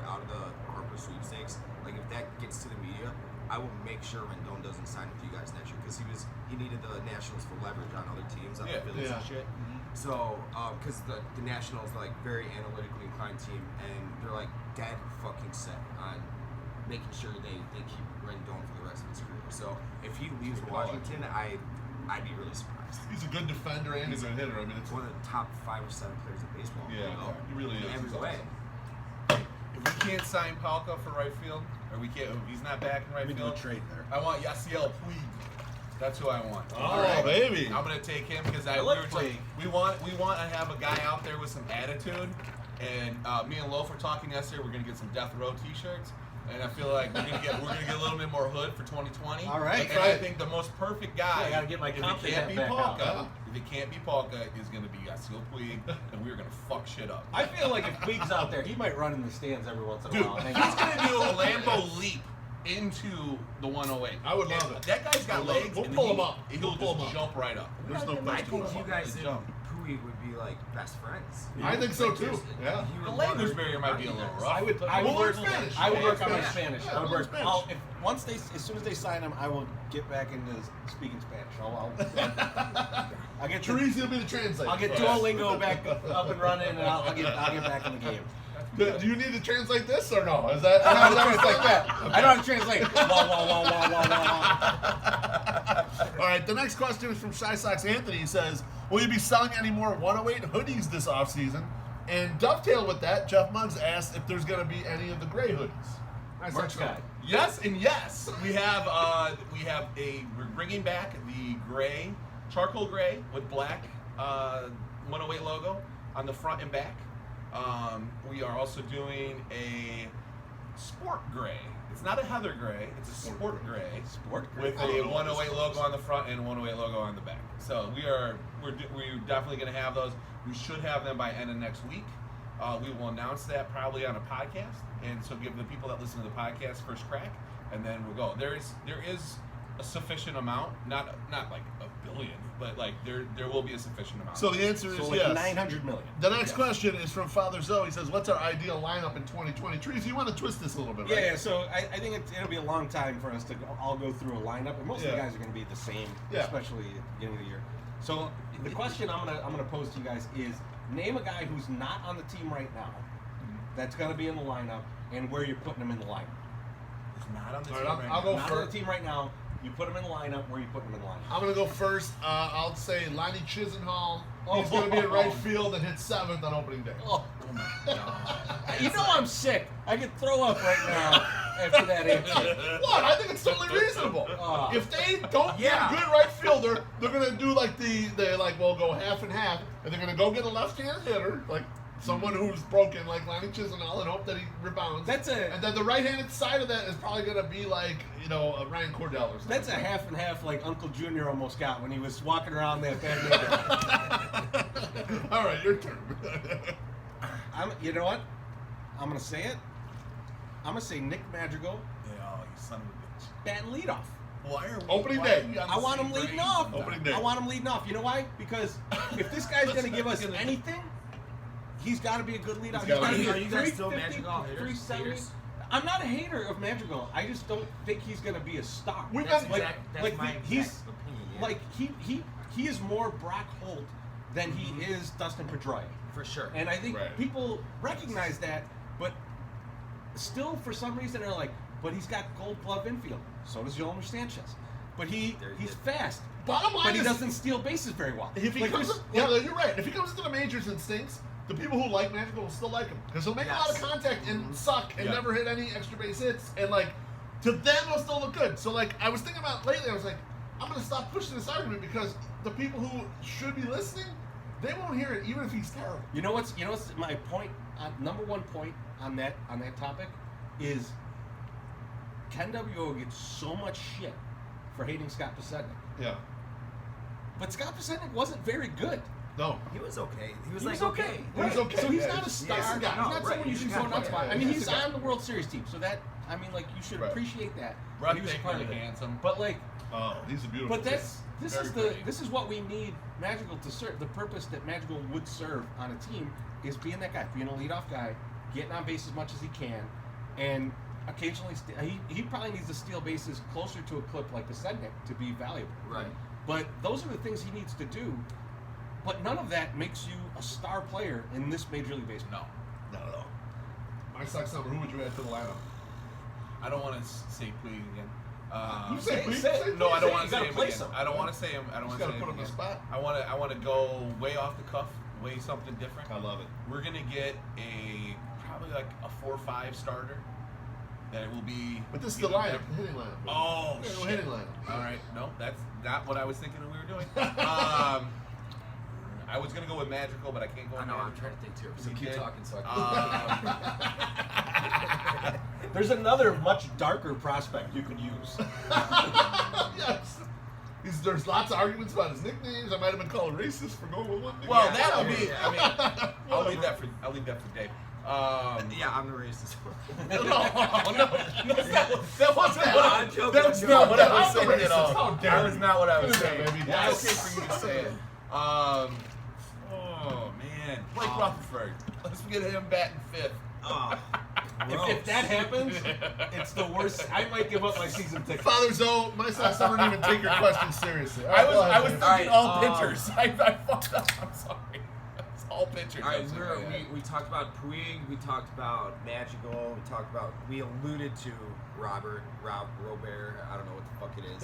out of the Harper sweepstakes, like if that gets to the media, I will make sure Rendon doesn't sign with you guys next year because he needed the Nationals for leverage on other teams, on the Phillies and shit. So, because the Nationals are like very analytically inclined team, and they're like dead fucking set on making sure they keep Rendon for the rest of his career. So if he leaves Washington, I'd be really surprised. He's a good defender and he's a good hitter. I mean, it's one of the top 5 or 7 players in baseball. Yeah, he really is. In every He's way. awesome. If we can't sign Palka for right field, or we can't, if he's not back in right We do field, a trade there. I want Yasiel Puig. That's who I want. Oh, baby. I'm gonna take him because I like Puig. we want to have a guy out there with some attitude. And me and Loaf were talking yesterday. We're gonna get some Death Row T-shirts, and I feel like we're gonna get a little bit more hood for 2020. All right. And I think the most perfect guy. I gotta get my if it confidence can't be back out. Palka, if it can't be Palka, is gonna be Yasiel Puig, and we're gonna fuck shit up. I feel like if Puig's out there, he might run in the stands every once in a Dude, while. he's gonna do a Lambo leap into the 108. I would love it. That guy's got legs. We'll and pull him up. He'll We'll pull just him up. jump right up. There's no I question. think you guys and Jump. Puig would be like best friends. I think so Like, too. there's- Yeah. he The would language wanna barrier might be a run you little guys. rough. I would We'll work learn Spanish. I would Yeah, work on my Spanish. Spanish. Yeah, I would we'll work. learn Spanish. As soon as they sign him, I will get back into speaking Spanish. I'll get Teresa will be the translator. I'll get Duolingo back up and running, and I'll get back in the game. Do you need to translate this or no? Is that? I know how to translate that. I know how to translate. Wah, wah, wah, wah, wah, wah. All right, the next question is from Shy Sox Anthony. He says, will you be selling any more 108 hoodies this offseason? And dovetail with that, Jeff Muggs asked if there's going to be any of the gray hoodies. Nice Merch extra. guy. Yes and yes. We're bringing back the gray, charcoal gray with black 108 logo on the front and back. We are also doing a sport gray. It's not a heather gray. It's a sport gray. Sport gray. With a 108 logo on the front and a 108 logo on the back. So we're definitely going to have those. We should have them by end of next week. We will announce that probably on a podcast, and so give the people that listen to the podcast first crack, and then we'll go. There is a sufficient amount, not like a billion, but like there will be a sufficient amount. So the answer is So like yes. 900 million. The next question is from Father Zoe. He says, what's our ideal lineup in 2020? Teresa, you want to twist this a little bit, right? Yeah, so I think it'll be a long time for us to all go through a lineup, and most of the guys are going to be the same, especially at the beginning of the year. So the question I'm gonna pose to you guys is, name a guy who's not on the team right now that's going to be in the lineup, and where you're putting him in the lineup. It's not on the All team right, right I'll now. go Not first. on the team right now. You put him in the lineup. Where you putting him in the lineup? I'm going to go first. I'll say Lonnie Chisenhall. He's going to be in right field and hit 7th on opening day. Oh my God! You know I'm sick. I could throw up right now after that answer. What? I think it's totally reasonable. If they don't get a good right fielder, they're going to do like we'll go half and half, and they're going to go get a left-handed hitter, like someone who's broken, like Lonnie Chisenhall, and hope that he rebounds. And then the right-handed side of that is probably going to be like, a Ryan Cordell or something. That's a half and half like Uncle Junior almost got when he was walking around that bad neighborhood. All right, your turn. You know what? I'm gonna say it. I'm gonna say Nick Madrigal, Oh, you son of a bitch. batting leadoff. Why are we? Opening why day. are we on I the want same him leading page? off. Opening day. I want him leading off. You know why? Because if this guy's gonna give us anything, he's got to be a good leadoff. He's gotta He's be. gotta Are you guys still 350, Madrigal haters? 370. Haters? I'm not a hater of Madrigal. I just don't think he's gonna be a star. We've That's, been like- exact, that's like my he's- exact opinion. Yeah. Like he is more Brock Holt than he is Dustin Pedroia. for sure. And I think Right. people recognize that, but still for some reason are like, but he's got Gold Glove infield. So does Yolmer Sanchez. But he's fast. Bottom line But he is, doesn't steal bases very well. if he Like, comes, you're right. If he comes into the majors and stinks, the people who like Madrigal will still like him because he'll make a lot of contact and suck and never hit any extra base hits, and like to them he'll still look good. So like I was thinking about lately, I was like, I'm gonna stop pushing this argument because the people who should be listening, they won't hear it even if he's terrible. You know what's my point? Number one point on that topic is Ken W.O. gets so much shit for hating Scott Podsednik. Yeah. But Scott Podsednik wasn't very good. No. He was okay. He was He like was okay. He was okay. So he's Yeah, not a he's star. a guy. He's not No, right. someone you He's should a go guy. nuts by. Yeah, I mean, he's he's a guy. on the World Series team, so that, I mean, like, you should Right. appreciate that. breathtakingly handsome. But like, Oh, he's a beautiful. but kid. this is what we need Magical to serve. The purpose that Magical would serve on a team is being that guy, being a leadoff guy, getting on base as much as he can, and occasionally he probably needs to steal bases closer to a clip like the Sednick to be valuable. Right. But those are the things he needs to do. But none of that makes you a star player in this Major League Baseball. Not at all. My Sox number. Who would you add to the lineup? I don't want to say Puig again. You say Puig? No, I don't want to You say gotta him place again. him. I don't want to say him. I don't want Just to say gotta him put him again. on the spot. I want to go way off the cuff, way something different. I love it. We're gonna get probably like a 4-5 starter. That it will be. But this is the lineup, the hitting lineup. Oh, Yeah, no shit. hitting lineup. All right, no, that's not what I was thinking we were doing. I was gonna go with Magical, but I can't go I with know. I'm Magical. trying to think too. So You keep did? talking. So I can. There's another much darker prospect you could use. Yes. There's lots of arguments about his nicknames. I might have been called racist for going with one nickname. Well, Yeah, that'll yeah, be. yeah. I mean, I'll leave that for Dave. Yeah, I'm the racist. no, that wasn't I'm what joking, That's I'm not joking. what I was I'm saying at all. How dare that was you. not what I was Look at saying. that, baby. That's Yes. okay for you to say it. Oh man, Blake Rutherford. Let's get him batting fifth. Oh, If that happens, it's the worst. I might give up my season ticket. Father Zoe, my Sox don't even take your questions seriously. I was Dave. thinking All all right, pitchers. I fucked up. I'm sorry. It's all pitchers. all right. I'm sorry. We talked about Puig. We talked about Magical. We alluded to Rob, Robert. I don't know what the fuck it is.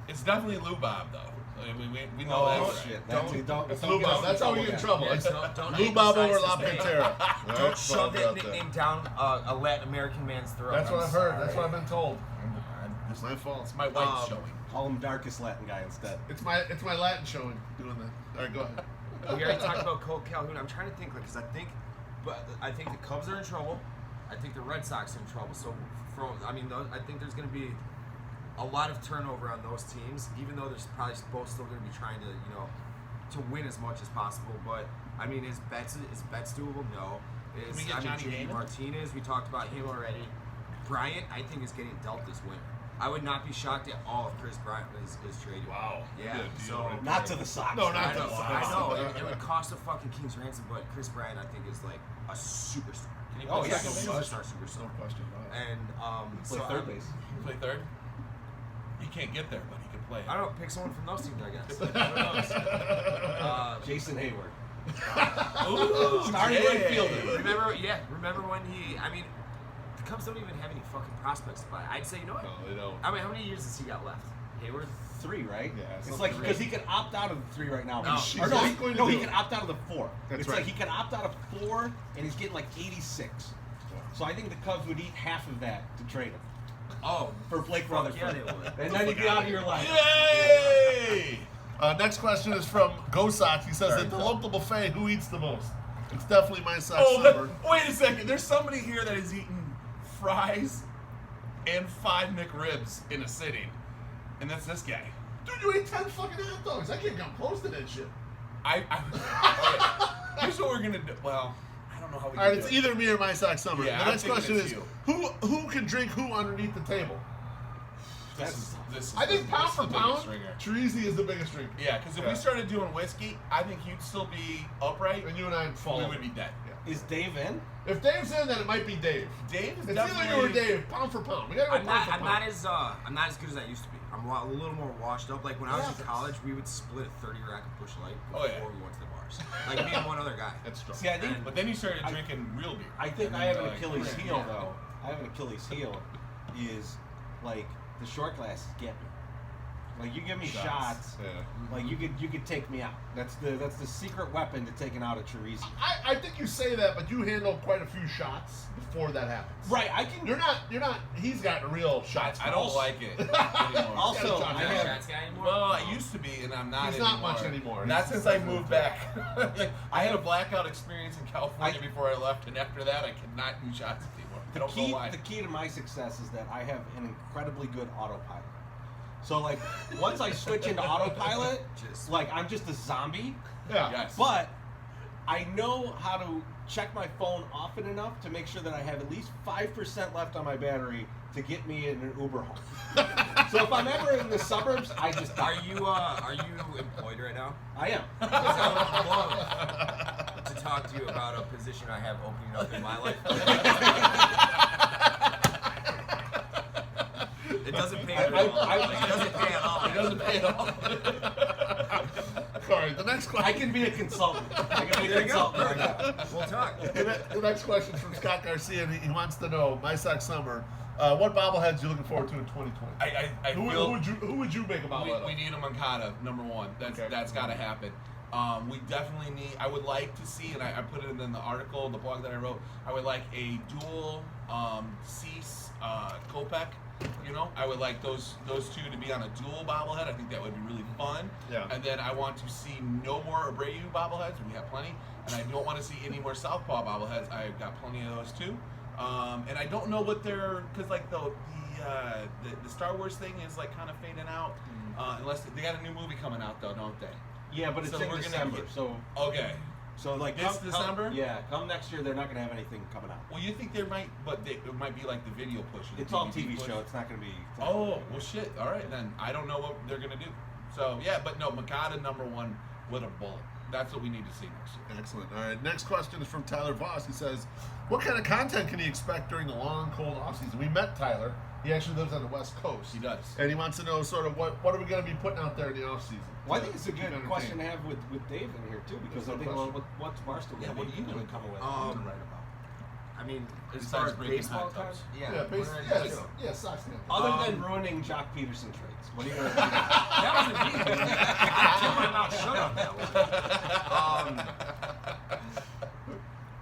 It's definitely Lou Bob though. I mean, we know Oh, that's right. shit. Don't- Don't It's don't Lou get us Bob. That's how we get in trouble. Yeah, It's don't Lou Bob over emphasize La his name. Pantera. Don't shove that nickname down a Latin American man's throat. That's what I'm I've heard. sorry. That's what I've been told. It's my fault. It's my wife showing. Call him darkest Latin guy instead. It's my Latin showing doing that. All right, go ahead. We already talked about Cole Calhoun. I'm trying to think, because I think the Cubs are in trouble. I think the Red Sox are in trouble. So, I think there's going to be a lot of turnover on those teams, even though they're probably both still going to be trying to, to win as much as possible. But I mean, is Betts doable? No. we get Johnny JD Damon? Martinez. We talked about him already. Bryant, I think, is getting dealt this winter. I would not be shocked at all if Chris Bryant is traded. Wow. Yeah. Good deal So right Not to the Sox. No, not I to know, the Sox. I know. It would cost a fucking king's ransom, but Chris Bryant, I think, is like a superstar. Can you Oh, play yeah, second no base? Superstar. No question about it. And Play so third base. Can you play third? He can't get there, but he can play. I don't know. Pick someone from those teams, I guess. Who knows? Jason Hayward. Ooh, Starting right fielder. Remember when the Cubs don't even have any fucking prospects to buy. I'd say, you know what? No, they don't. I mean, how many years has he got left? Hayward? 3, right? Yeah, It's something like like because he can opt out of the 3 right now. No. Or He's no, not he, going to no, do he it. can opt out of the 4. That's it's right. like he can opt out of 4, and he's getting like 86. So I think the Cubs would eat half of that to trade him Oh, for Blake fuck Rutherford. yeah, they would. And then you get out of your life. Yay! Next question is from Go Sox. He says, at the local buffet, who eats the most? It's definitely my Sox number. Wait a second. There's somebody here that has eaten fries and 5 McRibs in a sitting, and that's this guy. Dude, you ate 10 fucking hot dogs. I can't come close to that shit. Okay. Here's what we're gonna do. Well, I don't know how we. All right, can it's do it. either me or my Sox number. Yeah, the I'm next thinking question it's is, you. who can drink who underneath the table? This is I think pound for the biggest pound, ringer. Treasy is the biggest drinker. Yeah, because if Yeah. we started doing whiskey, I think you'd still be upright. And you and I fall. We would be dead. Is Dave in? If Dave's in, then it might be Dave. Dave is It's definitely. either you or Dave, pound for pound. We gotta go I'm pound for not pound. as good as I used to be. I'm a little more washed up. Like when I was in college, we would split a 30 rack of Busch Light before Oh, yeah. we went to the bars. Like me and one other guy. That's strong. See, I think But then you started drinking real beer. I think And I then have you're an like, Achilles "Yeah." heel though. I have an Achilles heel is like the short glasses get me. Like you give me shots, Yeah. like you could take me out. That's the secret weapon to taking out a Charisi. I think you say that, but you handle quite a few shots before that happens. Right, I can. You're not. He's got real shots. I don't like it anymore. Also, Gotta I try have. Shots guy anymore? Well, I used to be, and I'm not He's anymore. not much anymore. Not He's since just I like moved that. back. I had a blackout experience in California before I left, and after that, I could not do shots anymore. I don't know why. The key to my success is that I have an incredibly good autopilot. So like once I switch into autopilot, like I'm just a zombie. Yeah. Yes. But I know how to check my phone often enough to make sure that I have at least 5% left on my battery to get me in an Uber home. So if I'm ever in the suburbs, I just Are you employed right now? I am. Because I would love to talk to you about a position I have opening up in my life. It doesn't pay at all. It doesn't pay at all. It doesn't pay at all. All right, the next question. I can be a consultant. I can be There a you go. consultant right now. We'll talk. The next question is from Scott Garcia, and he wants to know, My Sox Summer, what bobbleheads are you looking forward to in 2020? I Who feel would you make a bobblehead we need a Mancada, number one. That's got to happen. We definitely need. I would like to see, and I put it in the article, the blog that I wrote. I would like a dual Cease Kopech. You know, I would like those two to be on a dual bobblehead. I think that would be really fun. Yeah. And then I want to see no more Abreu bobbleheads. We have plenty. And I don't want to see any more Southpaw bobbleheads. I've got plenty of those too. And I don't know what they're, because like the Star Wars thing is like kind of fading out. Unless they got a new movie coming out though, don't they? Yeah, but it's So in we're gonna December. get- So like This December? Yeah, come next year they're not gonna have anything coming out. Well, you think there might, but it might be like the video push. the It's all DVD TV push. show. It's not gonna be. Oh, well, shit. All right, then. I don't know what they're going to do. So, yeah, but no, Mancada, number one, with a bullet. That's what we need to see next year. Excellent. All right, next question is from Tyler Voss. He says, what kind of content can he expect during the long, cold offseason? We met Tyler. He actually lives on the West Coast. He does. And he wants to know sort of what are we going to be putting out there in the offseason? Well, I think it's a good question to have with Dave in here too, because That's I a think question. what's Barstool Yeah, what are you gonna doing? come with to write about? I mean, as Besides far as breaking baseball hot tubs. goes, Yeah, what basically, did I do? yeah, Sox fans. Other than ruining Jock Peterson trades, what are you gonna do? That wasn't me. I kept my mouth shut on that one.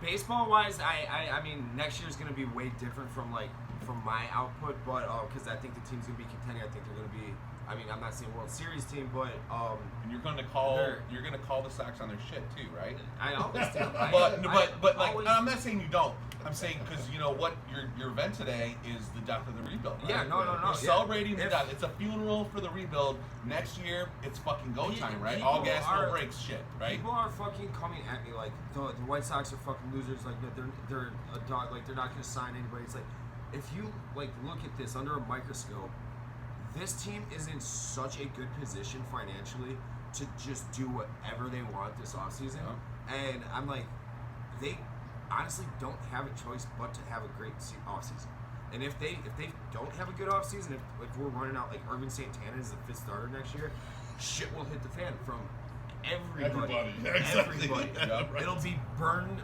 Baseball wise, I mean, next year's gonna be way different from my output, but because I think the team's gonna be contending. I think they're gonna be. I mean, I'm not saying World Series team, but And you're going to call the Sox on their shit too, right? I always do. But like, always- I'm not saying you don't. I'm saying because you know what your event today is the death of the rebuild. Right? Yeah, no. We're celebrating the death. It's a funeral for the rebuild. Next year, it's fucking go time, right? All gas, no brakes, shit, right? People are fucking coming at me like the White Sox are fucking losers. Like they're a dog. Like they're not gonna sign anybody. It's like if you like look at this under a microscope, this team is in such a good position financially to just do whatever they want this offseason. And I'm like, they honestly don't have a choice but to have a great offseason. And if they don't have a good offseason, if we're running out like Irvin Santana is the fifth starter next year, shit will hit the fan from everybody. Yeah, exactly. Everybody. Yeah, right. It'll be burn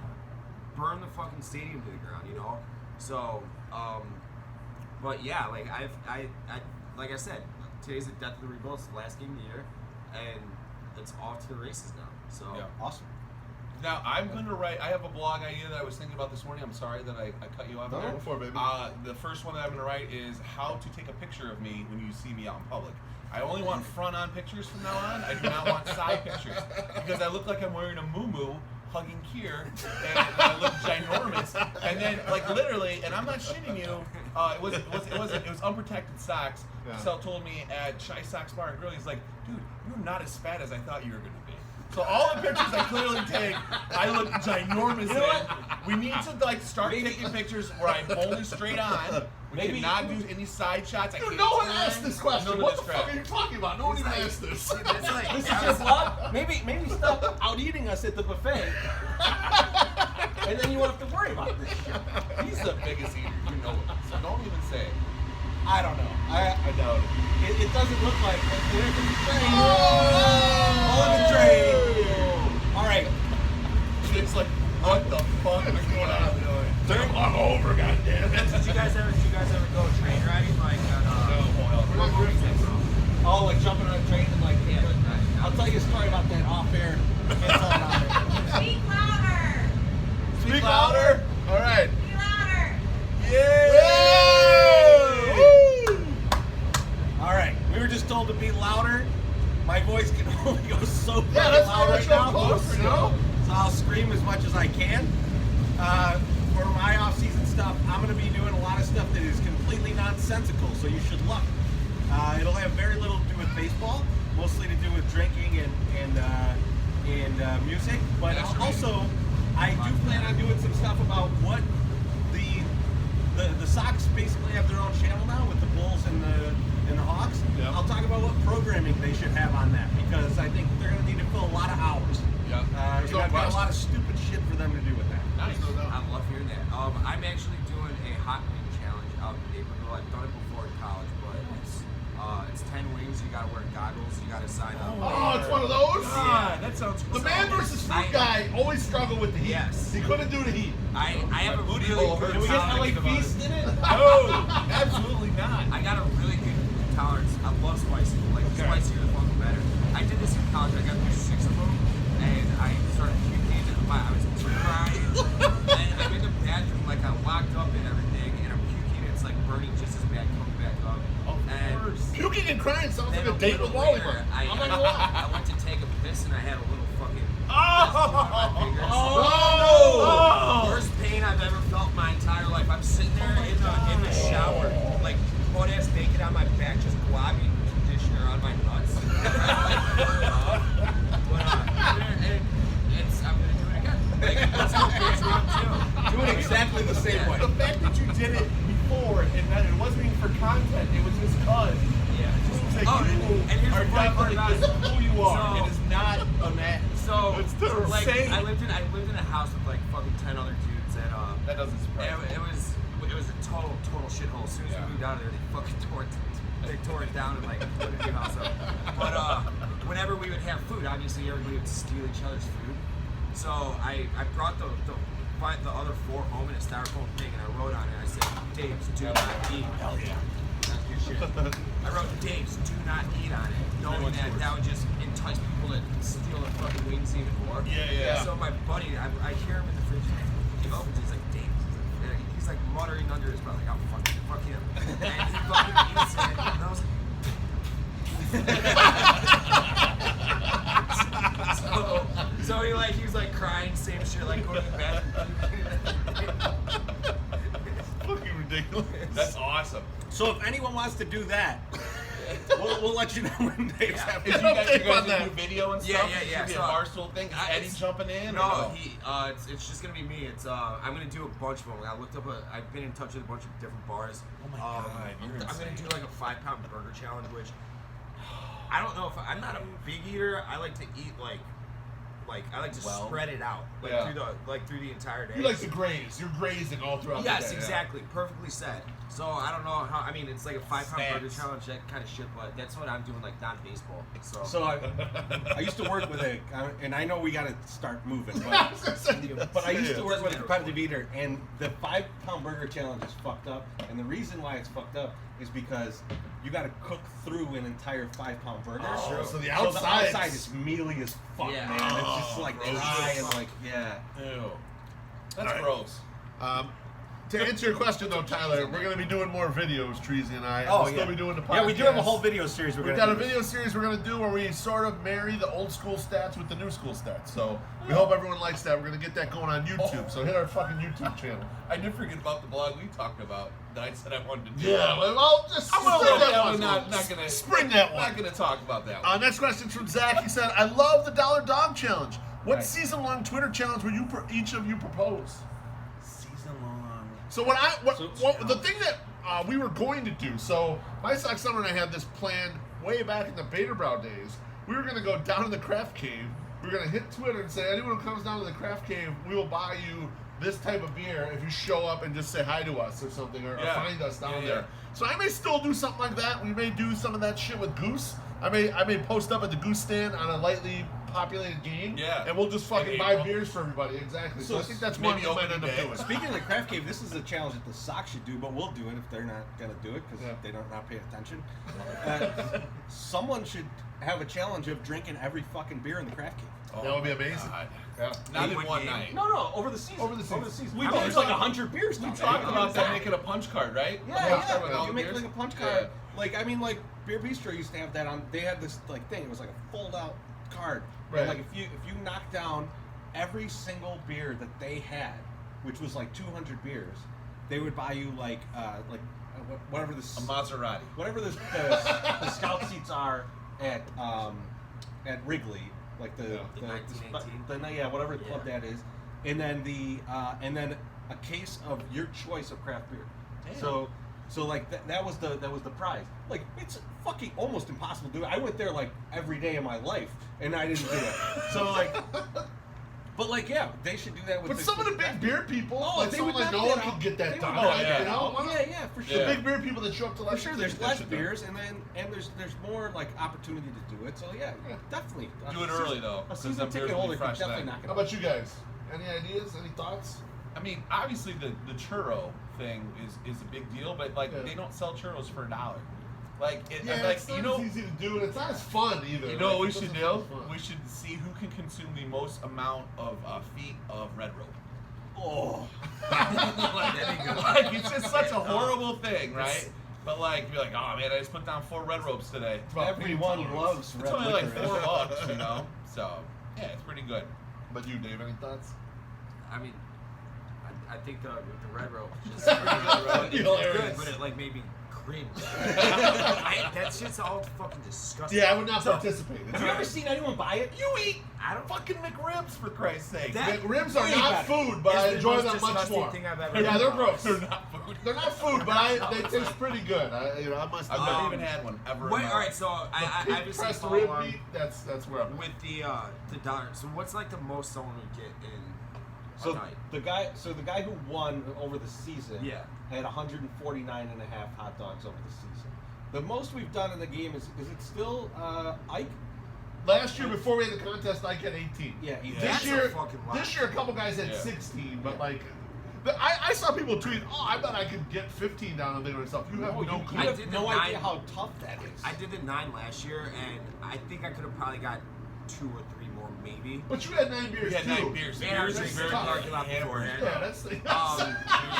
the fucking stadium to the ground, you know? So, but yeah, like I like I said, today's the death of the rebuild. It's the last game of the year, and it's off to the races now. So Yeah. Awesome. Now I'm going to write. I have a blog idea that I was thinking about this morning. I'm sorry that I cut you off. No, there. go for it, baby. The first one that I'm going to write is how to take a picture of me when you see me out in public. I only want front-on pictures from now on. I do not want side pictures because I look like I'm wearing a muumuu hugging Kier, and I look ginormous. And then, like literally, and I'm not shitting you. It was unprotected socks. Yeah. Sal told me at Chai Sox Bar and Grill, he's like, dude, you're not as fat as I thought you were gonna be. So all the pictures I clearly take, I look ginormous in. We need to like start taking pictures where I'm only straight on. We cannot do any side shots. Dude, no one asked this question. None of What this the crap. fuck are you talking about? No one even asked this. that's like This is your vlog. Maybe stop out eating us at the buffet, and then you won't have to worry about this shit. He's the biggest eater, you know it. So don't even say it. I don't know. I doubt it. It doesn't look like it. There's the train. Oh! On the train. All right. It's like, what the fuck is going on? Turn on over, goddammit. Did you guys ever go train riding like what movies they from? Oh, like jumping on a train and like. Yeah, I'll tell you a story about that off air. It's all on there. Speak louder! Speak louder. All right. Be louder! All right. We were just told to be louder. My voice can only go so Yeah, fucking that's loud what right now. close, you know? So I'll scream as much as I can. For my off-season stuff, I'm going to be doing a lot of stuff that is completely nonsensical, so you should look. It'll have very little to do with baseball, mostly to do with drinking and music. But also, I do plan on doing some stuff about what the Sox basically have their own channel now with the Bulls and the Hawks. Yeah. I'll talk about what programming they should have on that because I think they're going to need to fill a lot of hours. Yeah. I've got a lot of stupid shit for them to do with that. Nice. I love hearing that. I'm actually doing a hot wing challenge out in Naperville. I've done it before in college, but it's 10 wings. You gotta wear goggles. You gotta sign up. Oh, it's one of those? God, that sounds The man versus fruit guy always struggled with the heat. Yes. He couldn't do the heat. I have a booty really hole good hurts. tolerance. Can we get LA Feast in it? No, absolutely not. I got a really good tolerance. I love spicy. Like spicier the fucking better. I did this in college. I got through 6 of them, and I started puking. I was crying, and I'm in the bathroom like I'm locked up and everything, and I'm puking. It's like burning just as bad coming back up. And Puking and crying sounds like then a date with little later, Wally. I I'm not gonna lie. went to take a piss and I had a little fucking Oh! worst pain I've ever felt in my entire life. I'm sitting there in the shower, like butt ass naked on my back, just globbing conditioner on my nuts. I'm gonna do it again. Like, let's go first round 2. Do it exactly the same way. The fact that you did it before and that it wasn't even for content, it was just cause. Yeah. Like Oh, you and here's are the funny part definitely about it. just who you are. So- it is not a man. So, It's terrible. like, Say- I lived in a house with like fucking 10 other dudes, and That doesn't surprise me. it was a total shithole. As soon as we moved out of there, they fucking tore it down and like put a new house up. But whenever we would have food, obviously everybody would steal each other's food. So I brought the other 4 home in a styrofoam thing, and I wrote on it. I said, "Dave's do not eat." Hell yeah. That's good shit. I wrote Dave's do not eat on it, knowing that would just entice people to steal the fucking wings even more. Yeah. So my buddy, I hear him in the fridge, he opens, he's like, Dave. He's like muttering under his breath, like, oh, fuck him. And he fucking eats it, and I was like, so he was like crying, same shit, like going to the bathroom. Fucking ridiculous. That's awesome. So if anyone wants to do that, we'll let you know when Dave's Yeah. happening. Is you guys Update on do that. video and Yeah, stuff? yeah. Should be a So, Barstool thing. Is Eddie it's- jumping in? No, or it's just gonna be me. I'm gonna do a bunch of them. I've been in touch with a bunch of different bars. Oh my God, you're I'm gonna insane. do like a 5-pound burger challenge, which I don't know if I'm not a big eater. I like to eat like I like to Well, spread it out yeah. through the entire day. You like to graze. You're grazing all throughout Yes, the day. exactly. Perfectly said. So I don't know how. I mean, it's like a 5-pound burger Snacks. challenge, that kind of shit. But that's what I'm doing, like non-baseball. So I used to work with and I know we got to start moving, but I used to work with a competitive eater, and the 5-pound burger challenge is fucked up. And the reason why it's fucked up is because you got to cook through an entire 5-pound burger. Oh, so the So outside. the outside is mealy as fuck, Yeah. man. It's just like gross. dry and like Ew. That's All right. gross. To answer your question though, Tyler, we're gonna be doing more videos, Treasy and I. Oh, we'll still yeah. be doing the podcast. Yeah, we do have a whole video series. We've got a video series we're gonna do where we sort of marry the old school stats with the new school stats. So we hope everyone likes that. We're gonna get that going on YouTube. So hit our fucking YouTube channel. I did forget about the blog we talked about that I said I wanted to do. Yeah, well, just I'm gonna spring let that that one. one. Not gonna Spring that one. Not gonna talk about that one. Next question from Zach. He said, "I love the Dollar Dog Challenge. What Right. season-long Twitter challenge would each of you propose?" Season long. So the thing that we were going to do, so my Sox Summer and I had this planned way back in the Baderbrow days. We were going to go down to the Craft Cave. We were going to hit Twitter and say, anyone who comes down to the Craft Cave, we will buy you this type of beer if you show up and just say hi to us or something, or Yeah. find us down Yeah, there. yeah. So I may still do something like that. We may do some of that shit with Goose. I may post up at the Goose stand on a lightly populated game, Yeah. and we'll just fucking In buy April. beers for everybody. Exactly. So I So think that's maybe one we might opening end up day. doing. Speaking of the Craft Cave, this is a challenge that the Sox should do, but we'll do it if they're not going to do it because Yeah. they don't not pay attention. Someone should have a challenge of drinking every fucking beer in the Craft Cave. That would be amazing. God. Yeah. Not in One one game. night. No, over the season. Over the season. We I mean, there's there's like like 100 beers. We down talked there. about that making a punch card, right? Yeah, With all the You make beers? like a punch card. Like I mean, like Beer Bistro used to have that on. They had this like thing. It was like a fold out card. Right. And, like if you knock down every single beer that they had, which was like 200 beers, they would buy you whatever this A Maserati. whatever the scout seats are at Wrigley, like the 1918. whatever club that is. and then a case of your choice of craft beer. Damn. So like that was the prize. Like it's fucking almost impossible to do it. I went there like every day of my life, and I didn't do it. So like, but like yeah, they should do that with. But some of the big beer people, like they someone would like knock Noah that out. could get that They done. would knock Right? that You know, out. Yeah, for sure. The big beer people that show up to For sure, there's less beers. beers, and there's more like opportunity to do it. So yeah, definitely Do it early though, A 'cause season them beers ticket will be holder could fresh definitely then. knock it How out. about you guys? Any ideas? Any thoughts? I mean, obviously the churro thing is a big deal, but like Yeah. they don't sell churros for $1. Like it, Yeah, like it's not you know, as easy to do, and it's not as fun either. you know what we It should doesn't do? feel fun. We should see who can consume the most amount of feet of red rope. Oh, Like it's just such a horrible thing, right? But like you're like, oh man, I just put down 4 red ropes today. It's about everyone pain loves It's red only like liquor. $4, you know. So yeah, it's pretty good. But you, Dave, any thoughts? I mean, I think the red rope is just pretty good, bro. It's Hilarious. good, but it like made me cringe. That shit's all fucking disgusting. Yeah, I would not So, participate. It's Have you ever seen anyone buy it? You eat I don't fucking McRibs for Christ's sake. That- Ribs are Way not better. food, but I It's the enjoy most them much disgusting more. thing I've ever Yeah, they're eaten. gross. They're not food. They're not food, but they taste pretty good. I must I've admit. never even had one ever. Wait, in my all right. life. So I The obviously pressed follow rib along meat. That's where I'm. with the dollar. So what's like the most someone would get in a So night? the guy who won over the season Yeah. had 149 and a half hot dogs over the season. The most we've done in the game is it still Ike? Last year, before we had the contest, I got 18. Yeah, Yeah. This That's a year, fucking lot. this year, a couple guys had Yeah. 16, but Yeah. like, I saw people tweet, "Oh, I bet I could get 15 down on there and stuff." You have no you clue. I have did no the idea 9. how tough that is. I did the 9 last year, and I think I could have probably got 2 or 3 more, maybe. But you had 9 beers We had too. 9 beers. Man, I was Beers is drinking very parking lot hamburger. beforehand. Yeah, that's the.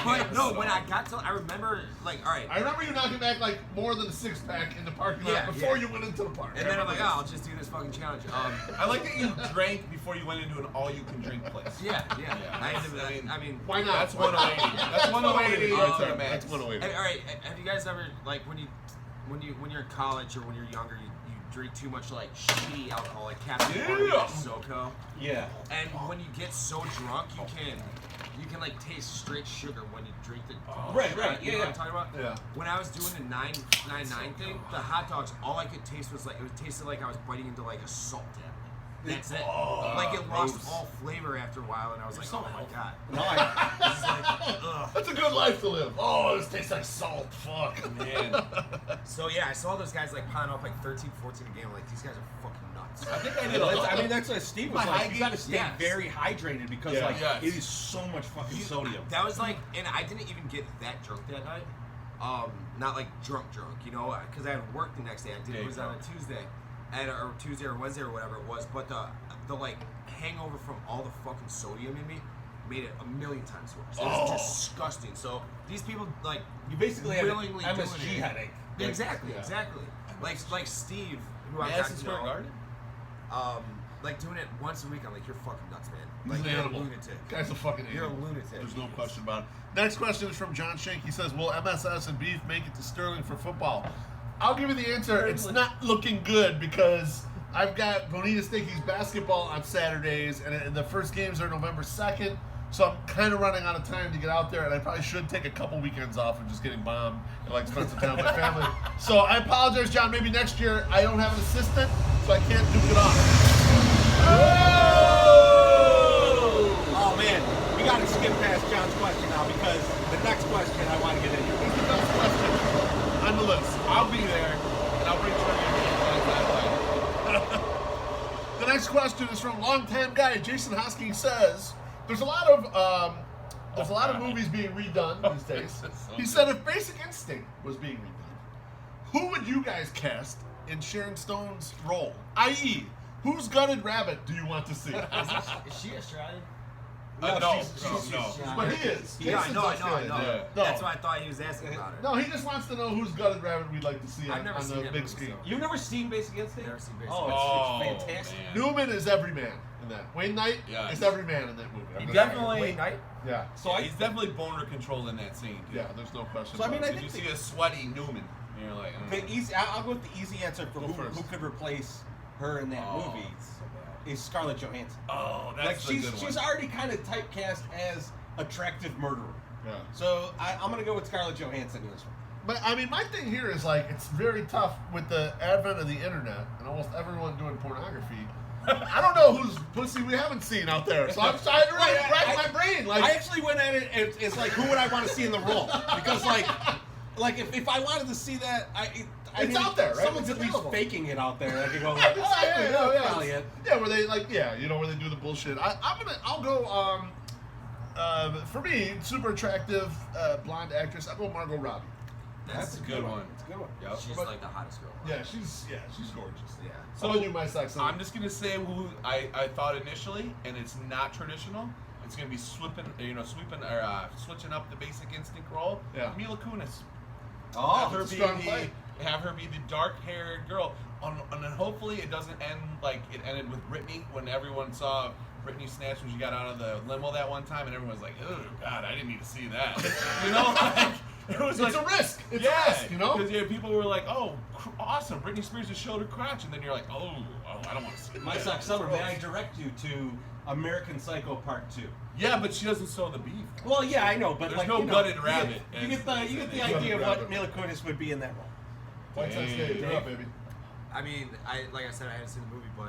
But no, when I got to, I remember like, all right, I remember you knocking back like more than a 6-pack in the parking lot Yeah, before yeah. you went into the park. and then I'm like, oh, I'll just do this fucking challenge. I like that you drank before you went into an all-you-can-drink place. Yeah. Yeah, I mean, Why not? That's 180. That's 180 right to the max. That's 180. Hey, all right, have you guys ever like when you're in college or when you're younger, you drink too much like shitty alcohol, like Captain Morgan Yeah. or SoCo, Yeah. and when you get so drunk, you can like taste straight sugar when you drink the. Right, shot. right, You know yeah, what I'm talking about? Yeah. When I was doing the 999 thing, the hot dogs, all I could taste was like it tasted like I was biting into like a salt tablet. That's it. Like it lost gross. all flavor after a while, and I was like, oh my god. No, I, This is like, ugh. That's a good life to live. Oh, this tastes like salt. Fuck. Man, So yeah, I saw those guys like piling up like 13, 14 a game. I'm like, these guys are fucking nuts. I think I did a lot. I mean, that's what Steve was My like. high You got to gain- stay yes. very hydrated because Yeah. like Yes. it is so much fucking sodium. That was like, and I didn't even get that drunk that night. Not like drunk, you know, because I had work the next day. I did it was on a Tuesday, or Tuesday or Wednesday or whatever it was. But the like hangover from all the fucking sodium in me made it a million times worse. It was disgusting. So these people like You basically had an willingly MSG doing it. headache. Exactly, yeah. exactly. Like Steve, who I got Madison to Square know, Garden? like doing it once a week. I'm like, you're fucking nuts, man. He's Like an you're animal. a lunatic. Guy's a fucking You're a animal. lunatic. There's no question about it. Next question is from John Shank. He says, "Will MSS and Beef make it to Sterling for football?" I'll give you the answer. It's not looking good because I've got Bonita Stinky's basketball on Saturdays, and the first games are November 2nd. So I'm kind of running out of time to get out there, and I probably should take a couple weekends off and just getting bombed and like spend some time with my family. So I apologize, John. Maybe next year I don't have an assistant, so I can't duke it off. Oh man, we got to skip past John's question now because the next question I want to get into. Who's the best question on the list? I'll be there, and I'll bring trivia. The next question is from longtime guy Jason Hosking. Says there's a lot of movies being redone these days. He said if Basic Instinct was being redone, who would you guys cast in Sharon Stone's role? I.e., whose gutted rabbit do you want to see? Is she Australian? No, she's no. But he is. Yeah, I Jason's know. Australian. Yeah. No. That's why I thought he was asking about her. No, he just wants to know whose gutted rabbit we'd like to see I've on, never on seen the that big movie, screen. so- You've never seen Basic Instinct? Never seen Basic Oh, Oh, it's fantastic. man. Newman is every man in that. Wayne Knight Yes. is every man in that movie. He I'm definitely- Wait, night? Yeah. So He's definitely boner controlled in that scene. Yeah, there's no question. So, I mean, about I it. Did you think see a sweaty Newman? And you're like, The easy, I'll go with the easy answer for Go first. who could replace her in that Oh. movie. is Scarlett Johansson. Oh, Like that's a good one. she's already kind of typecast as attractive murderer. Yeah. So I'm gonna go with Scarlett Johansson in this one. But I mean, my thing here is like it's very tough with the advent of the internet and almost everyone doing pornography. I don't know whose pussy we haven't seen out there, so I'm trying to really rack my brain. Like, I actually went at it as it's like, who would I want to see in the role? Because like if I wanted to see that, I It's mean, out there, right? Someone's It's at least available. faking it out there. I could go like, exactly. that's probably it. Yeah, where they like, where they do the bullshit. I'll go. For me, super attractive blonde actress. I'll go Margot Robbie. That's a good one. It's a good one. Yep. She's like the hottest girl. Yeah, she's gorgeous. Yeah. So I'll do my sex. I'm just gonna say who I thought initially, and it's not traditional. It's gonna be switching up the basic instinct role. Yeah. Mila Kunis. Oh, have her that's a be strong play. the dark-haired girl, and then hopefully it doesn't end like it ended with Britney when everyone saw Britney snatch when she got out of the limo that one time, and everyone was like, "Oh God, I didn't need to see that." Like, it was It's like a risk. It's yeah, a risk, Because people were like, "Oh, awesome! Britney Spears just showed her crotch," and then you're like, "Oh, I don't want to see that." My Sock Summer, may I direct you to American Psycho Part 2? Yeah, but she doesn't sew the beef. Well, yeah, I know, but There's like, no you know, gutted rabbit. You get the Gutted idea of rabbit. what Mila Kunis would be in that role. White Sox Dave, you're up, baby. I mean, like I said, I haven't seen the movie, but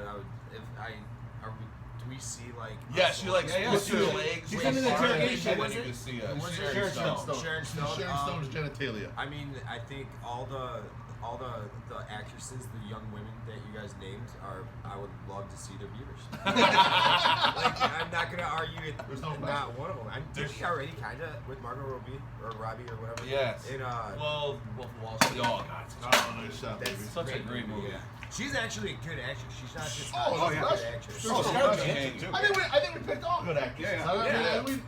do we see like? Yeah, she like Yeah, splits she her was- legs. she's like, in an far, interrogation, and then was you it? just see Was it Sharon Sharon Stone. Sharon Stone. Sharon Stone's genitalia. I mean, I think all the actresses, the young women that you guys named, I would love to see their beavers. Like, I'm not gonna argue it. There's no not one of them. I'm There's- she already kind of with Margot Robbie or Robbie or whatever. Yes. In Well, Wolf of Wall Street. Oh God, it's Oh, nice shot, baby. that's such a great movie. Yeah. She's actually a good actress. She's not just Oh, hot, she's yeah. a good actress. Sure. Oh, Oh, Scarlett yeah. Johansson too. I think we picked all good actresses. Yeah, I mean,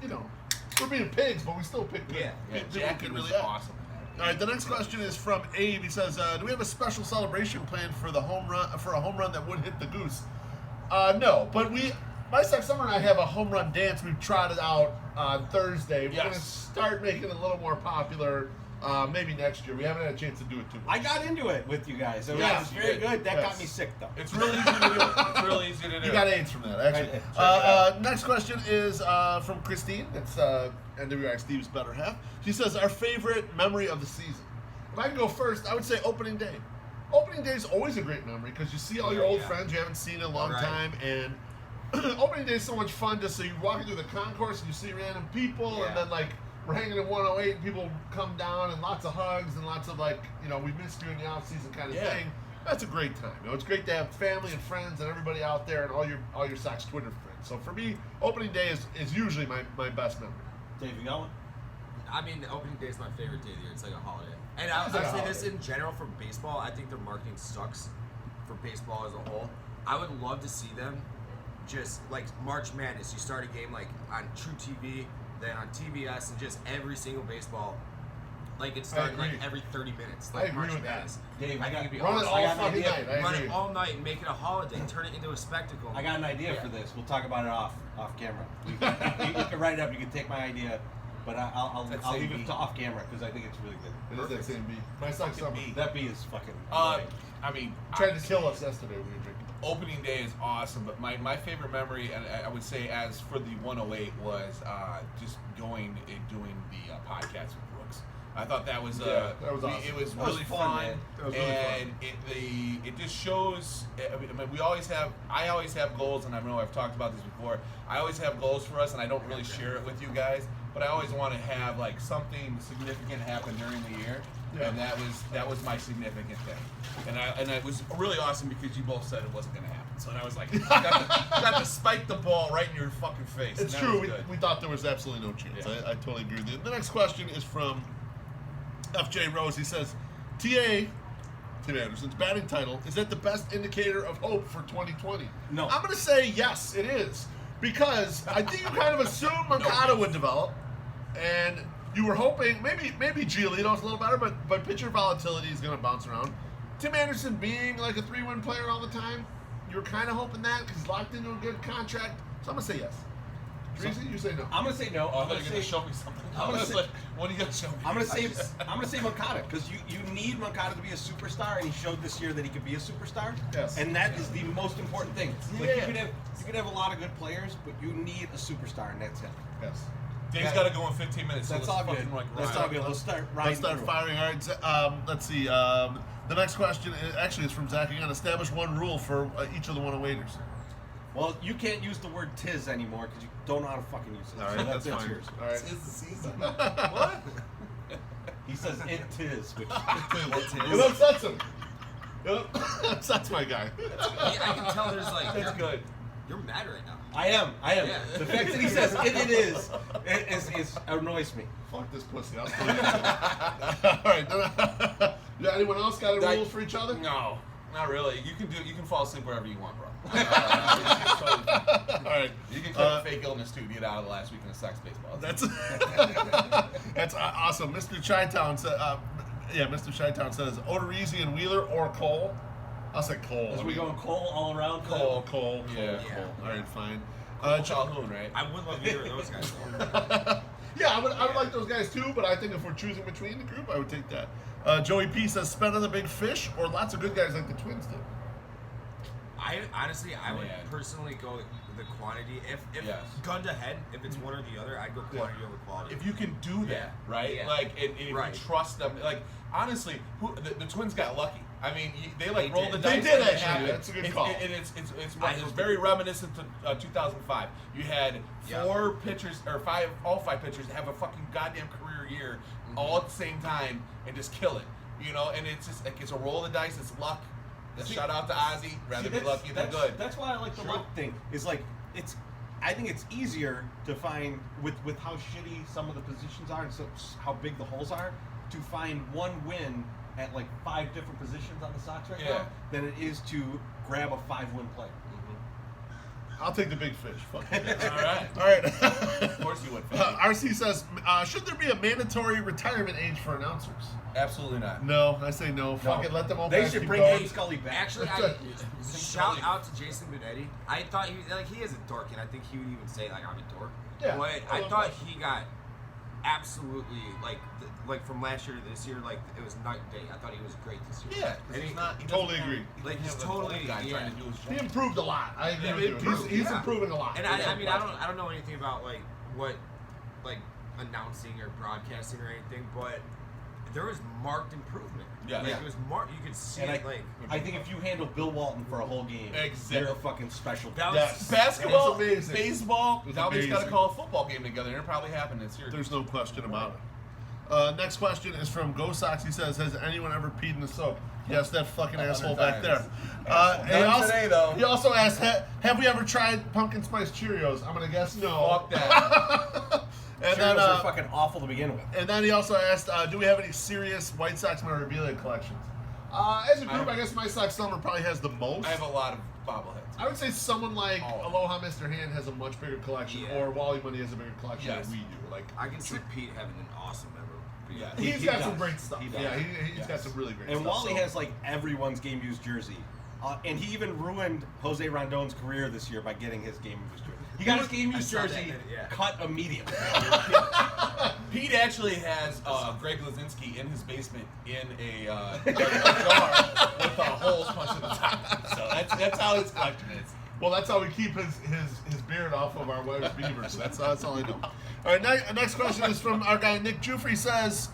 we're being pigs, but we still picked good. Yeah. Yeah, people Jackie could was really act. awesome. All right, the next question is from Abe. He says, "Do we have a special celebration planned for the home run that would hit the goose?" No, but my Sox Summer and I have a home run dance we've trotted out on Thursday. We're gonna Yes. start making it a little more popular. Maybe next year. We haven't had a chance to do it too much. I got into it with you guys. It Yeah, was you very did. good. That Yes. got me sick though. It's really easy to do. It's really easy to do. You got AIDS from that, actually. Next question is from Christine. It's NWX Steve's better half. She says, our favorite memory of the season. If I can go first, I would say opening day. Opening day is always a great memory because you see all your old friends you haven't seen in a long Right. time. And opening day is so much fun just so you're walking through the concourse and you see random people. Yeah. And then, like, we're hanging in 108 and people come down and lots of hugs and lots of, like, we missed you in the off-season kind of Yeah. thing. That's a great time. It's great to have family and friends and everybody out there and all your Sox Twitter friends. So for me, opening day is usually my best memory. Dave, you got one? I mean, opening day is my favorite day of the year. It's like a holiday. And I'll It's like a say this holiday. in general for baseball. I think their marketing sucks for baseball as a whole. I would love to see them just like March Madness. You start a game like on True TV, then on TBS, and just every single baseball. Like it's starting like agree. every 30 minutes. I Like agree March with that. Madness. Dave, I I think got it'd be Run it awesome. all I got an fucking idea. night. I Run agree. it all night and make it a holiday. Turn it into a spectacle. I got an idea Yeah. for this. We'll talk about it off camera. You can write it up. You can take my idea, but I'll That's leave same it to off camera because I think it's really good. It is that same beat. My Sox Summer. beat. That bee is fucking. I mean, Tried to kill us yesterday when we were drinking. opening day is awesome, but my favorite memory, and I would say as for the 108, was just going and doing the podcast with Brooks. I thought that was That was awesome. It was That was really fun, fun, man. That was really and it just shows. I mean, I always have goals, and I know I've talked about this before. I always have goals for us, and I don't really share it with you guys. But I always want to have like something significant happen during the year, Yeah. and that was my significant thing. And it was really awesome because you both said it wasn't going to happen. So I was like, got to spike the ball right in your fucking face. It's and that true. was good. We thought there was absolutely no chance. Yeah. I totally agree with you. The next question is from FJ Rose. He says, Tim Anderson's batting title, is that the best indicator of hope for 2020? No. I'm going to say yes, it is. Because I think you kind of assumed Moncada would develop. And you were hoping, maybe Giolito's a little better, but pitcher volatility is going to bounce around. Tim Anderson being like a 3-win player all the time, you were kind of hoping that because he's locked into a good contract. So I'm going to say yes. Dreezy, you say no. I'm gonna say no. Oh, I I'm thought gonna you were gonna say show me something. I'm gonna I was say- like, what are you gonna show me? I'm gonna say Moncada because you need Moncada to be a superstar, and he showed this year that he could be a superstar. Yes. And that is the most important thing. Like Yeah. you could have a lot of good players, but you need a superstar, and that's it. Yes. Dave's got to go in 15 minutes. That's so all let's good. fucking, like, That's ride. all good. Let's start Let's riding start through. firing. All right. Let's see. The next question actually is from Zach again. Establish one rule for each of the one-awayers. Well, you can't use the word "tiz" anymore because you don't know how to fucking use it. All right, So that's that's fine. yours. All right. It's the season. What? He says it "tiz," which It upsets him. It upsets my guy. I can tell there's like That's good. you're mad right now. I am. Yeah. The fact that he says it is annoys me. Fuck this pussy. I'll still use it. All right. Yeah, anyone else got a rule for each other? No, not really. You can fall asleep wherever you want, bro. All right. You can cut fake illness too to get out of the last weekend of sex baseball. That's awesome. Mr. Chi-Town said. Mr. Chi-Town says Odorizzi and Wheeler or Cole. I'll say Cole. As we going Cole all around. Cole. Yeah. Cole. All right, fine. Calhoun, right? I would love either of those guys. Yeah, I would like those guys too, but I think if we're choosing between the group, I would take that. Joey P says spend on the big fish or lots of good guys like the Twins did. I would Man. personally go the quantity. If Yes. gun to head, if it's one or the other, I'd go quantity over quality. If you can do that, right? Yeah. Like, and if Right. you trust them, like, honestly, the Twins got lucky. I mean, they They rolled the did. dice. They did, and it actually. happened. That's a good It's- call. And it's I it's hope very they- reminiscent to 2005. You had four pitchers or all five pitchers have a fucking goddamn career year all at the same time and just kill it. You know, and it's just like it's a roll of the dice. It's luck. Shout out to Ozzy. Rather be lucky than good. That's why I like the luck thing. Is like I think it's easier to find with how shitty some of the positions are and so how big the holes are to find one win at like 5 different positions on the Sox right now than it is to grab a 5-win player. I'll take the big fish. Fuck it. All right. All right. Of course you would. RC says, should there be a mandatory retirement age for announcers? Absolutely not. No, I say no. Fuck it. Let them all They guys should keep bring going. Kate Scully back. Actually, shout out to Jason Benetti. I thought he is a dork, and I think he would even say like I'm a dork. Yeah, But I I love thought that. he got absolutely like from last year to this year, like it was night and day. I thought he was great this year. Yeah, And he's he- not. He Totally doesn't agree. have- Like, he he's doesn't have a totally- guy trying to yeah. do his He job. improved a lot. I agree Yeah, with he you. improved, He's yeah. improving a lot. And There's no I question. don't know anything about like what announcing or broadcasting or anything, but there was marked improvement. Yeah. Like Yeah. it was marked. You could see And it. Like I think if you handle Bill Walton for a whole game, Exactly. you're a fucking special. That was- Yes. Basketball, It's amazing. baseball. It's Now he's got to amazing. call a football game together, and it probably happened this year. There's no question about it. Next question is from Go Sox. He says, "Has anyone ever peed in the soap?" Yes, that fucking 100 asshole back there. times. And he None also, today, though. He also asked, "Have we ever tried pumpkin spice Cheerios?" I'm gonna guess no. Fuck that. And Cheerios then, are fucking awful to begin with. and then he also asked, "Do we have any serious White Sox memorabilia collections?" As a group, I guess My Sox Summer probably has the most. I have a lot of bobbleheads. I would say someone like Oh. Aloha Mr. Hand has a much bigger collection, Yeah. or Wally Money has a bigger collection Yes. than we do. Like I can see Pete having an awesome memory. Yeah. he's He got does. some great stuff. He does. Yeah, he's got Yes. some really great And stuff. Wally so- has like everyone's game used jersey. And he even ruined Jose Rondon's career this year by getting his game used jersey. He got his game used saw that, jersey yeah. cut immediately. Pete actually has Greg Lazinski in his basement in a jar with holes punched at the top. So that's how his collection is. Well, that's how we keep his beard off of our wife's beavers. That's all I know. All right, next question is from our guy Nick Jufrey. Says,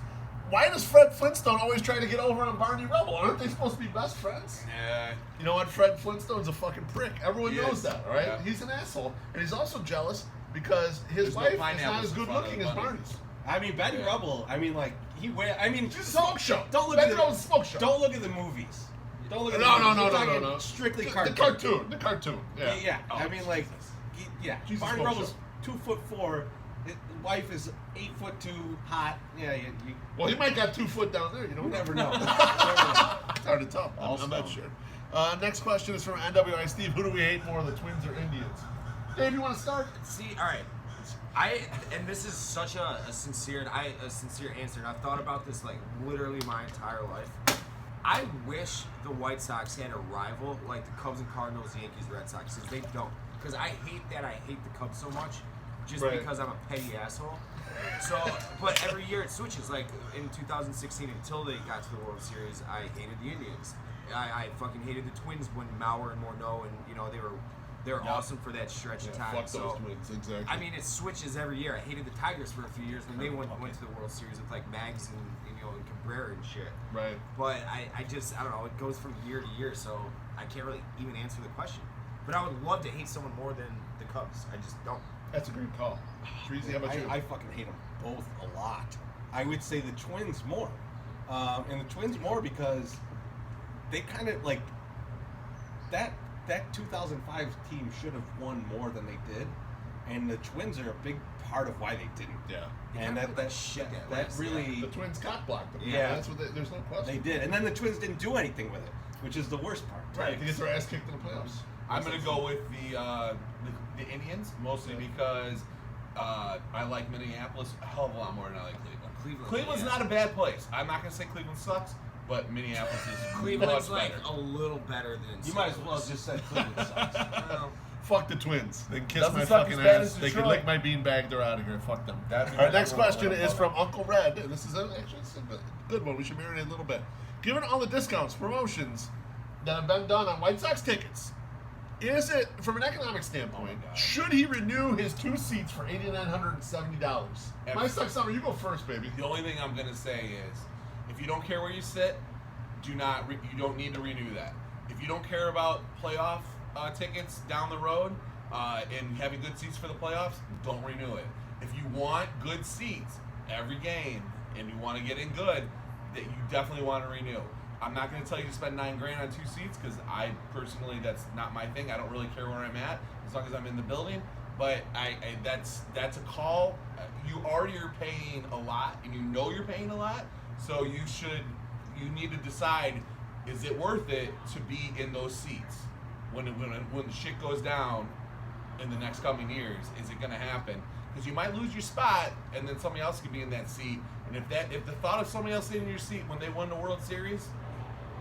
"Why does Fred Flintstone always try to get over on Barney Rubble? Aren't they supposed to be best friends?" Yeah. You know what? Fred Flintstone's a fucking prick. Everyone He knows is. that, all right? Yeah. He's an asshole, and he's also jealous because his There's no wife is not pineapples as in good front of looking as Bunny. Barney's. I mean, Betty Yeah. Rubble. I mean, like It's a smoke show. Don't look Betty at Rubble's a smoke show. Don't look at the movies. Don't look at No, the no, movies. no, We're no, talking no. Strictly The cartoon. cartoon. Yeah. Yeah. Oh, I mean, like, She's a Barney smoke Rubble's show. 2'4". His wife is 8'2", hot. Yeah, you Well, he might got 2 foot down there. You don't never know. It's hard to tell. Also. I'm not sure. Next question is from NWI Steve. Who do we hate more, the Twins or Indians? Dave, you want to start? See, all right. And this is such a sincere answer, and I've thought about this like literally my entire life. I wish the White Sox had a rival like the Cubs and Cardinals, Yankees, Red Sox, because they don't. Because I hate that. I hate the Cubs so much. just Right. because I'm a petty asshole. So, but every year it switches. Like in 2016, until they got to the World Series, I hated the Indians. I fucking hated the Twins when Mauer and Morneau, and you know they were awesome for that stretch of time. Fuck So, those Twins, exactly. I mean, it switches every year. I hated the Tigers for a few years when they went to the World Series with like Mags and and Cabrera and shit. Right. But I don't know. It goes from year to year, so I can't really even answer the question. But I would love to hate someone more than the Cubs. I just don't. That's a great call. Treasy, how about you? I fucking hate them both a lot. I would say the Twins more. And the Twins more because they kind of like that 2005 team should have won more than they did. And the Twins are a big part of why they didn't. Yeah. And that really The Twins cock blocked them. Yeah. That's what there's no question. they did. And then the Twins didn't do anything with it, which is the worst part. Right. They get their ass kicked in the playoffs. I'm gonna go with the Indians mostly because I like Minneapolis a hell of a lot more than I like Cleveland. Cleveland's not a bad place. I'm not gonna say Cleveland sucks, but Minneapolis is Cleveland's much like better. a little better than. You might as well have just said Cleveland sucks. Well, Fuck the Twins. They can kiss Doesn't my suck fucking as bad ass. as They can Detroit. lick my beanbag. They're out of here. Fuck them. That'd be All right, my next number one question is vote. from Uncle Red. This is actually a good one. We should marinate a little bit. Given all the discounts, promotions that have been done on White Sox tickets, is it, from an economic standpoint, God. should he renew his 2 seats for $8,970? My Sox Summer, you go first, baby. The only thing I'm gonna say is, if you don't care where you sit, you don't need to renew that. If you don't care about playoff tickets down the road and having good seats for the playoffs, don't renew it. If you want good seats every game and you want to get in good, that you definitely want to renew. I'm not going to tell you to spend $9,000 on 2 seats because I personally, that's not my thing. I don't really care where I'm at as long as I'm in the building. But that's a call. You already are paying a lot, and you know you're paying a lot. So you need to decide, is it worth it to be in those seats when the shit goes down in the next coming years? Is it going to happen? Because you might lose your spot, and then somebody else could be in that seat. And if the thought of somebody else sitting in your seat when they won the World Series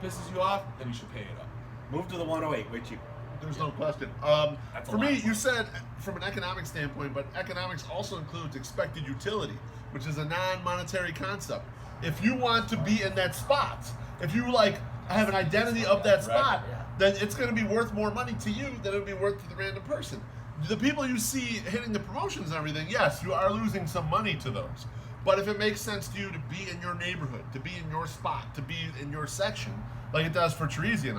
pisses you off, then you should pay it up. Move to the 108, way cheaper. There's no question. That's a For lot me, of you said from an economic standpoint, but economics also includes expected utility, which is a non-monetary concept. If you want to be in that spot, if you have an identity of that spot, then it's going to be worth more money to you than it would be worth to the random person. The people you see hitting the promotions and everything, yes, you are losing some money to those. But if it makes sense to you to be in your neighborhood, to be in your spot, to be in your section, like it does for Teresi and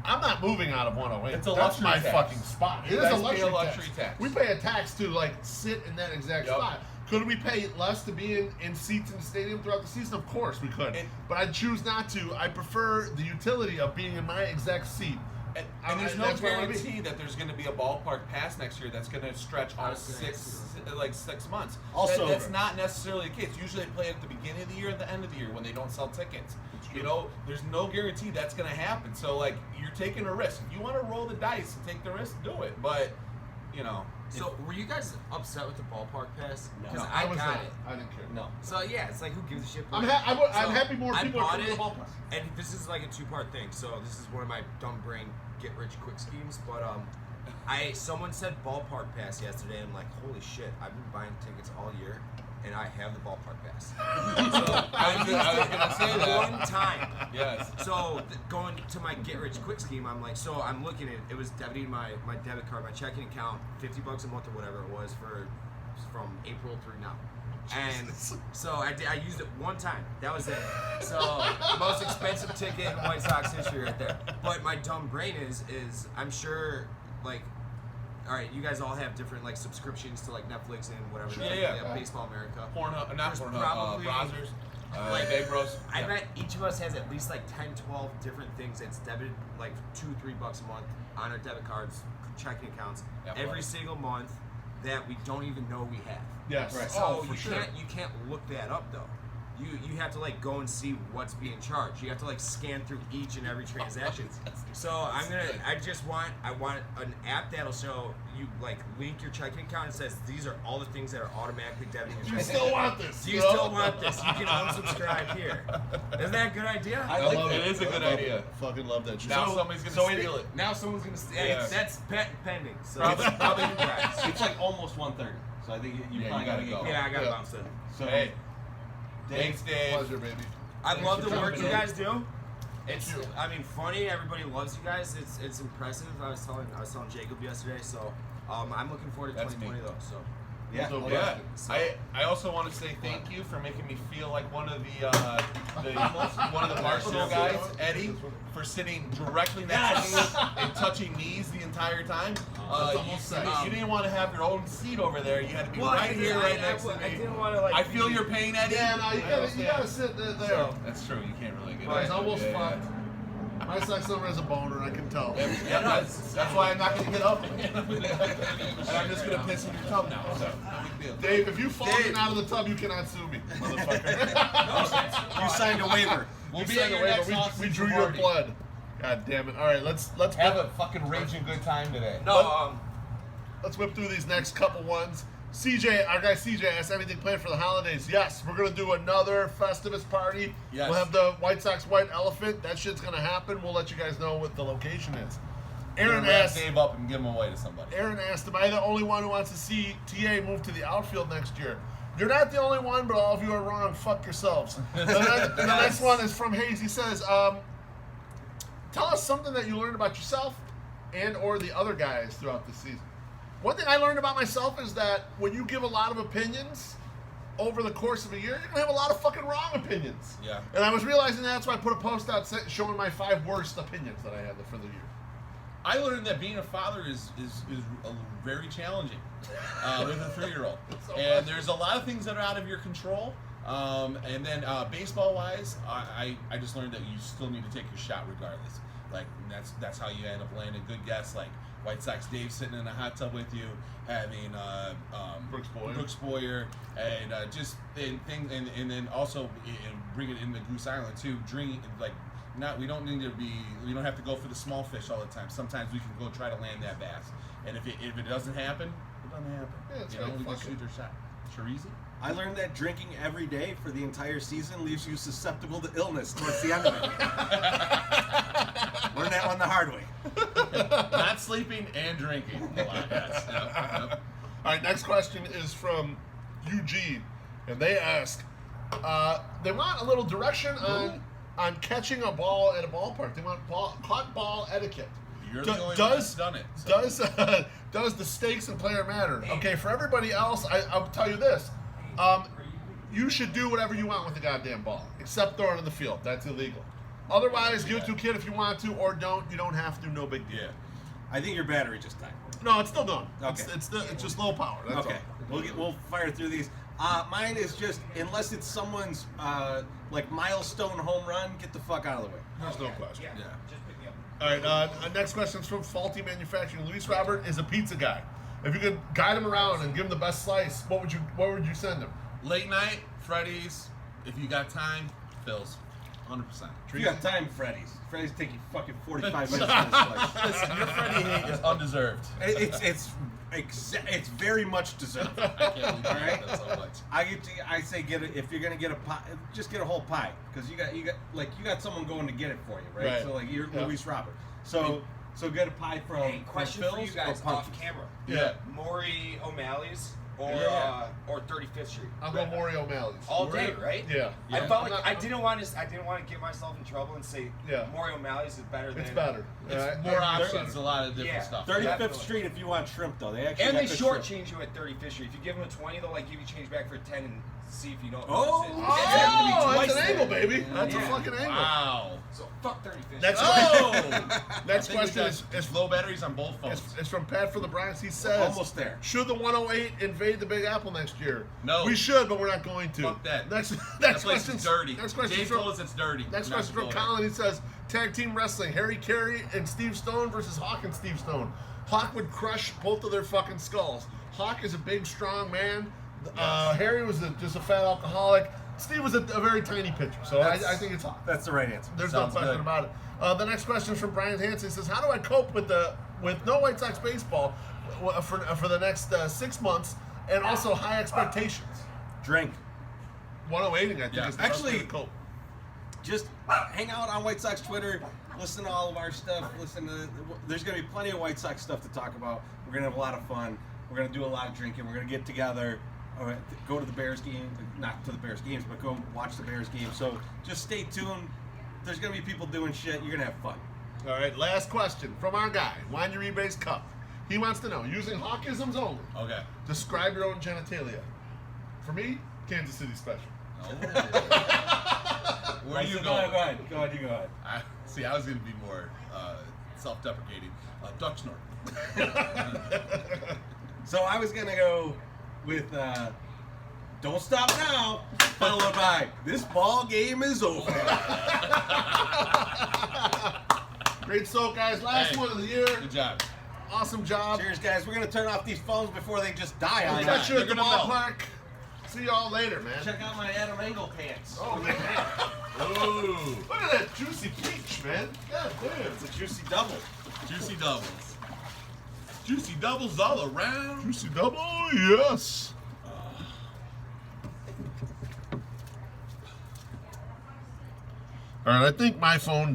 I'm not moving out of 108. It's a That's luxury my tax. fucking spot. You It is guys a pay luxury, a luxury tax. We pay a tax to sit in that exact Yep. spot. Could we pay less to be in seats in the stadium throughout the season? Of course we could. But I choose not to. I prefer the utility of being in my exact seat. And there's no that's where I wanna be. guarantee that there's going to be a ballpark pass next year that's going to stretch I all was gonna 6 months. Also- that's not necessarily the case. Usually they play at the beginning of the year and the end of the year when they don't sell tickets. You know, there's no guarantee that's going to happen. So you're taking a risk. If you want to roll the dice and take the risk, do it. But so were you guys upset with the ballpark pass? No. Because No, I was got not. it. I didn't care. No. So yeah, it's like who gives a shit? I'm So happy more I people are bought coming to it, the ballpark. and this is like a 2-part thing. So this is one of my dumb brain get rich quick schemes. But someone said ballpark pass yesterday. And I'm like, holy shit! I've been buying tickets all year, and I have the ballpark pass. So I was gonna say that. one time. Yes. So going to my get rich quick scheme, I'm like, so I'm looking at it was debiting my debit card, my checking account, $50 a month or whatever it was from April through now. And so I used it one time. That was it. So most expensive ticket in White Sox history right there. But my dumb brain is I'm sure all right, you guys all have different subscriptions to Netflix and whatever. Sure. Yeah. Baseball America. Pornhub, not There's Pornhub, probably- browsers, Like, Big Bros. I bet each of us has at least 10, 12 different things that's debited $2-3 a month on our debit cards, checking accounts every single month that we don't even know we have. Yes. Right. So for you sure. can't look that up though. you have to like go and see what's being charged. You have to like scan through each and every transaction. So I want an app that'll show you like link your checking account and says these are all the things that are automatically debiting your You checking still account. want this? Do you bro? still want this? You can unsubscribe here. Isn't that a good idea? I like it. It is a good idea. Fucking love that shit. Now somebody's gonna steal it. Now someone's gonna steal Yeah. That's pending. So Probably you guys. It's like almost 1:30, so I think you Yeah, probably you gotta gotta go. get Yeah, I got Yeah. bounced in. So, Hey, thanks, Dave. Pleasure, baby. I love the for work you coming in. guys do. It's, Thank you. I mean, funny. Everybody loves you guys. It's impressive. I was telling Jacob yesterday. So, I'm looking forward to That's 2020 me. though. So, yeah. So, Yeah, So- I also want to say thank you for making me feel like one of the Barstool guys, Eddie, for sitting directly next to me and touching knees the entire time. You didn't want to have your own seat over there. You had to be right here, right next to I me. didn't want to like. I feel your pain, Eddie. Yeah, no, you gotta sit there. So- That's true. You can't really get Guys, it. almost Yeah, yeah. fucked. My sex number has a boner, I can tell. Yeah, that's why I'm not going to get up. And I'm just going to piss in your tub now. So, no big deal. Dave, if you fall in out of the tub, you cannot sue me, motherfucker. You signed a waiver. We'll You be signed at a your waiver. next We Offseason drew your party. blood. God damn it! All right, let's Have a fucking raging good time today. No, let's whip through these next couple ones. CJ, our guy CJ asked anything planned for the holidays. Yes, we're gonna do another Festivus party. Yes. We'll have the White Sox White Elephant. That shit's gonna happen. We'll let you guys know what the location is. Aaron Wrap asked. Dave up and give him away to somebody. Aaron asked, am I the only one who wants to see TA move to the outfield next year? You're not the only one, but all of you are wrong. Fuck yourselves. The next one is from Hayes. He says, tell us something that you learned about yourself and or the other guys throughout the season. One thing I learned about myself is that when you give a lot of opinions over the course of a year, you're going to have a lot of fucking wrong opinions. Yeah. And I was realizing that's why I put a post out showing my 5 worst opinions that I had for the year. I learned that being a father is very challenging with a 3-year-old. And there's a lot of things that are out of your control. And then baseball-wise, I just learned that you still need to take your shot regardless. Like that's how you end up landing good guests like White Sox Dave sitting in a hot tub with you, having Brooks Boyer, and and then also bring it into Goose Island too. We don't have to go for the small fish all the time. Sometimes we can go try to land that bass, and if it doesn't happen, it doesn't happen. Yeah, that's you know, right, we can fuck shoot our shot. Chorizo? I learned that drinking every day for the entire season leaves you susceptible to illness towards the end of it. Learned that one the hard way. Not sleeping and drinking a lot. Yes. Yep. All right, next question is from Eugene, and they ask, they want a little direction on catching a ball at a ballpark. They want caught ball etiquette. You're the only one that's done it. So. Does the stakes and player matter? Okay, for everybody else, I'll tell you this. You should do whatever you want with the goddamn ball, except throw it in the field. That's illegal. Otherwise, give it to a kid if you want to, or don't. You don't have to. No big deal. Yeah. I think your battery just died. No, it's still going. Okay. It's just low power. That's Okay, we'll fire through these. Mine is just unless it's someone's like milestone home run, get the fuck out of the way. all. There's no question. Yeah. just pick me up. All right, next question is from Faulty Manufacturing. Luis Robert is a pizza guy. If you could guide him around and give him the best slice, what would you send him? Late night, Freddy's. If you got time, Phil's. 100%. If you got time, Freddy's. Freddy's take you fucking 45 minutes for this slice. Listen, your Freddy hate is undeserved. It's very much deserved. I can't believe All right. that so much. I say if you're gonna get a pie, just get a whole pie because you got someone going to get it for you, right? Right. So like you're Yeah. Luis Robert. So get a pie from Hey, question from for you Phil's guys or Pumpkin's? off camera. Yeah. Maury O'Malley's or Yeah. or 35th Street. I'll go Maury O'Malley's. All day, right? Yeah. I felt I'm like not- I didn't want to get myself in trouble and say Yeah. Maury O'Malley's is better than It's better. It's Yeah, more I- options, a lot of different Yeah. stuff. 35th Definitely. Street if you want shrimp though. They actually And got they good shortchange you at 35th Street. If you give them a 20, they'll like give you change back for 10 and see if you don't. Oh! notice it. Oh, It's happened to me that's twice an there. angle, baby. That's a Yeah. fucking angle. Wow. So fuck 35th Next Street. question. Next I think question we is got low batteries on both phones. it's from Pat for the Bronx. He says, Almost there. Should the 108 invade the Big Apple next year? No. We should, but we're not going to. Fuck that. Next That place question. is dirty. Next question. Dave told us it's dirty. Next Not question to from go there. Colin. He says, tag team wrestling, Harry Carey and Steve Stone versus Hawk and Steve Stone. Hawk would crush both of their fucking skulls. Hawk is a big, strong man. Yes. Harry was just a fat alcoholic. Steve was a very tiny pitcher, so I think it's hot. That's the right answer. There's Sounds no question good. about it. The next question is from Brian Hansen. He says, "How do I cope with no White Sox baseball for the next 6 months, and also high expectations?" Drink. 108ing, I think, Yeah. is the best way Actually- to cope. Just hang out on White Sox Twitter. Listen to all of our stuff. There's going to be plenty of White Sox stuff to talk about. We're going to have a lot of fun. We're going to do a lot of drinking. We're going to get together. Go to the Bears game. Not to the Bears games, but go watch the Bears game. So just stay tuned. There's going to be people doing shit. You're going to have fun. All right, last question from our guy, Wind Your Rebase Cup. He wants to know, using Hawkisms only, Okay. describe your own genitalia. For me, Kansas City special. Oh. Where are you Go going? ahead. Go ahead. You go ahead. I was going to be more self-deprecating. Duck snort. So I was going to go with Don't Stop Now, followed by This Ball Game Is Over. Great soak, guys. Last Hey, one of the year. Good job. Awesome job. Cheers, guys. We're going to turn off these phones before they just die on We'll us. catch you at the They're gonna melt. ballpark. See y'all later, man. Check out my Adam Engel pants. Oh, man. Ooh. Look at that juicy peach, man. God damn. It's a juicy double. Juicy doubles. Juicy doubles all around. Juicy double, yes. All right, I think my phone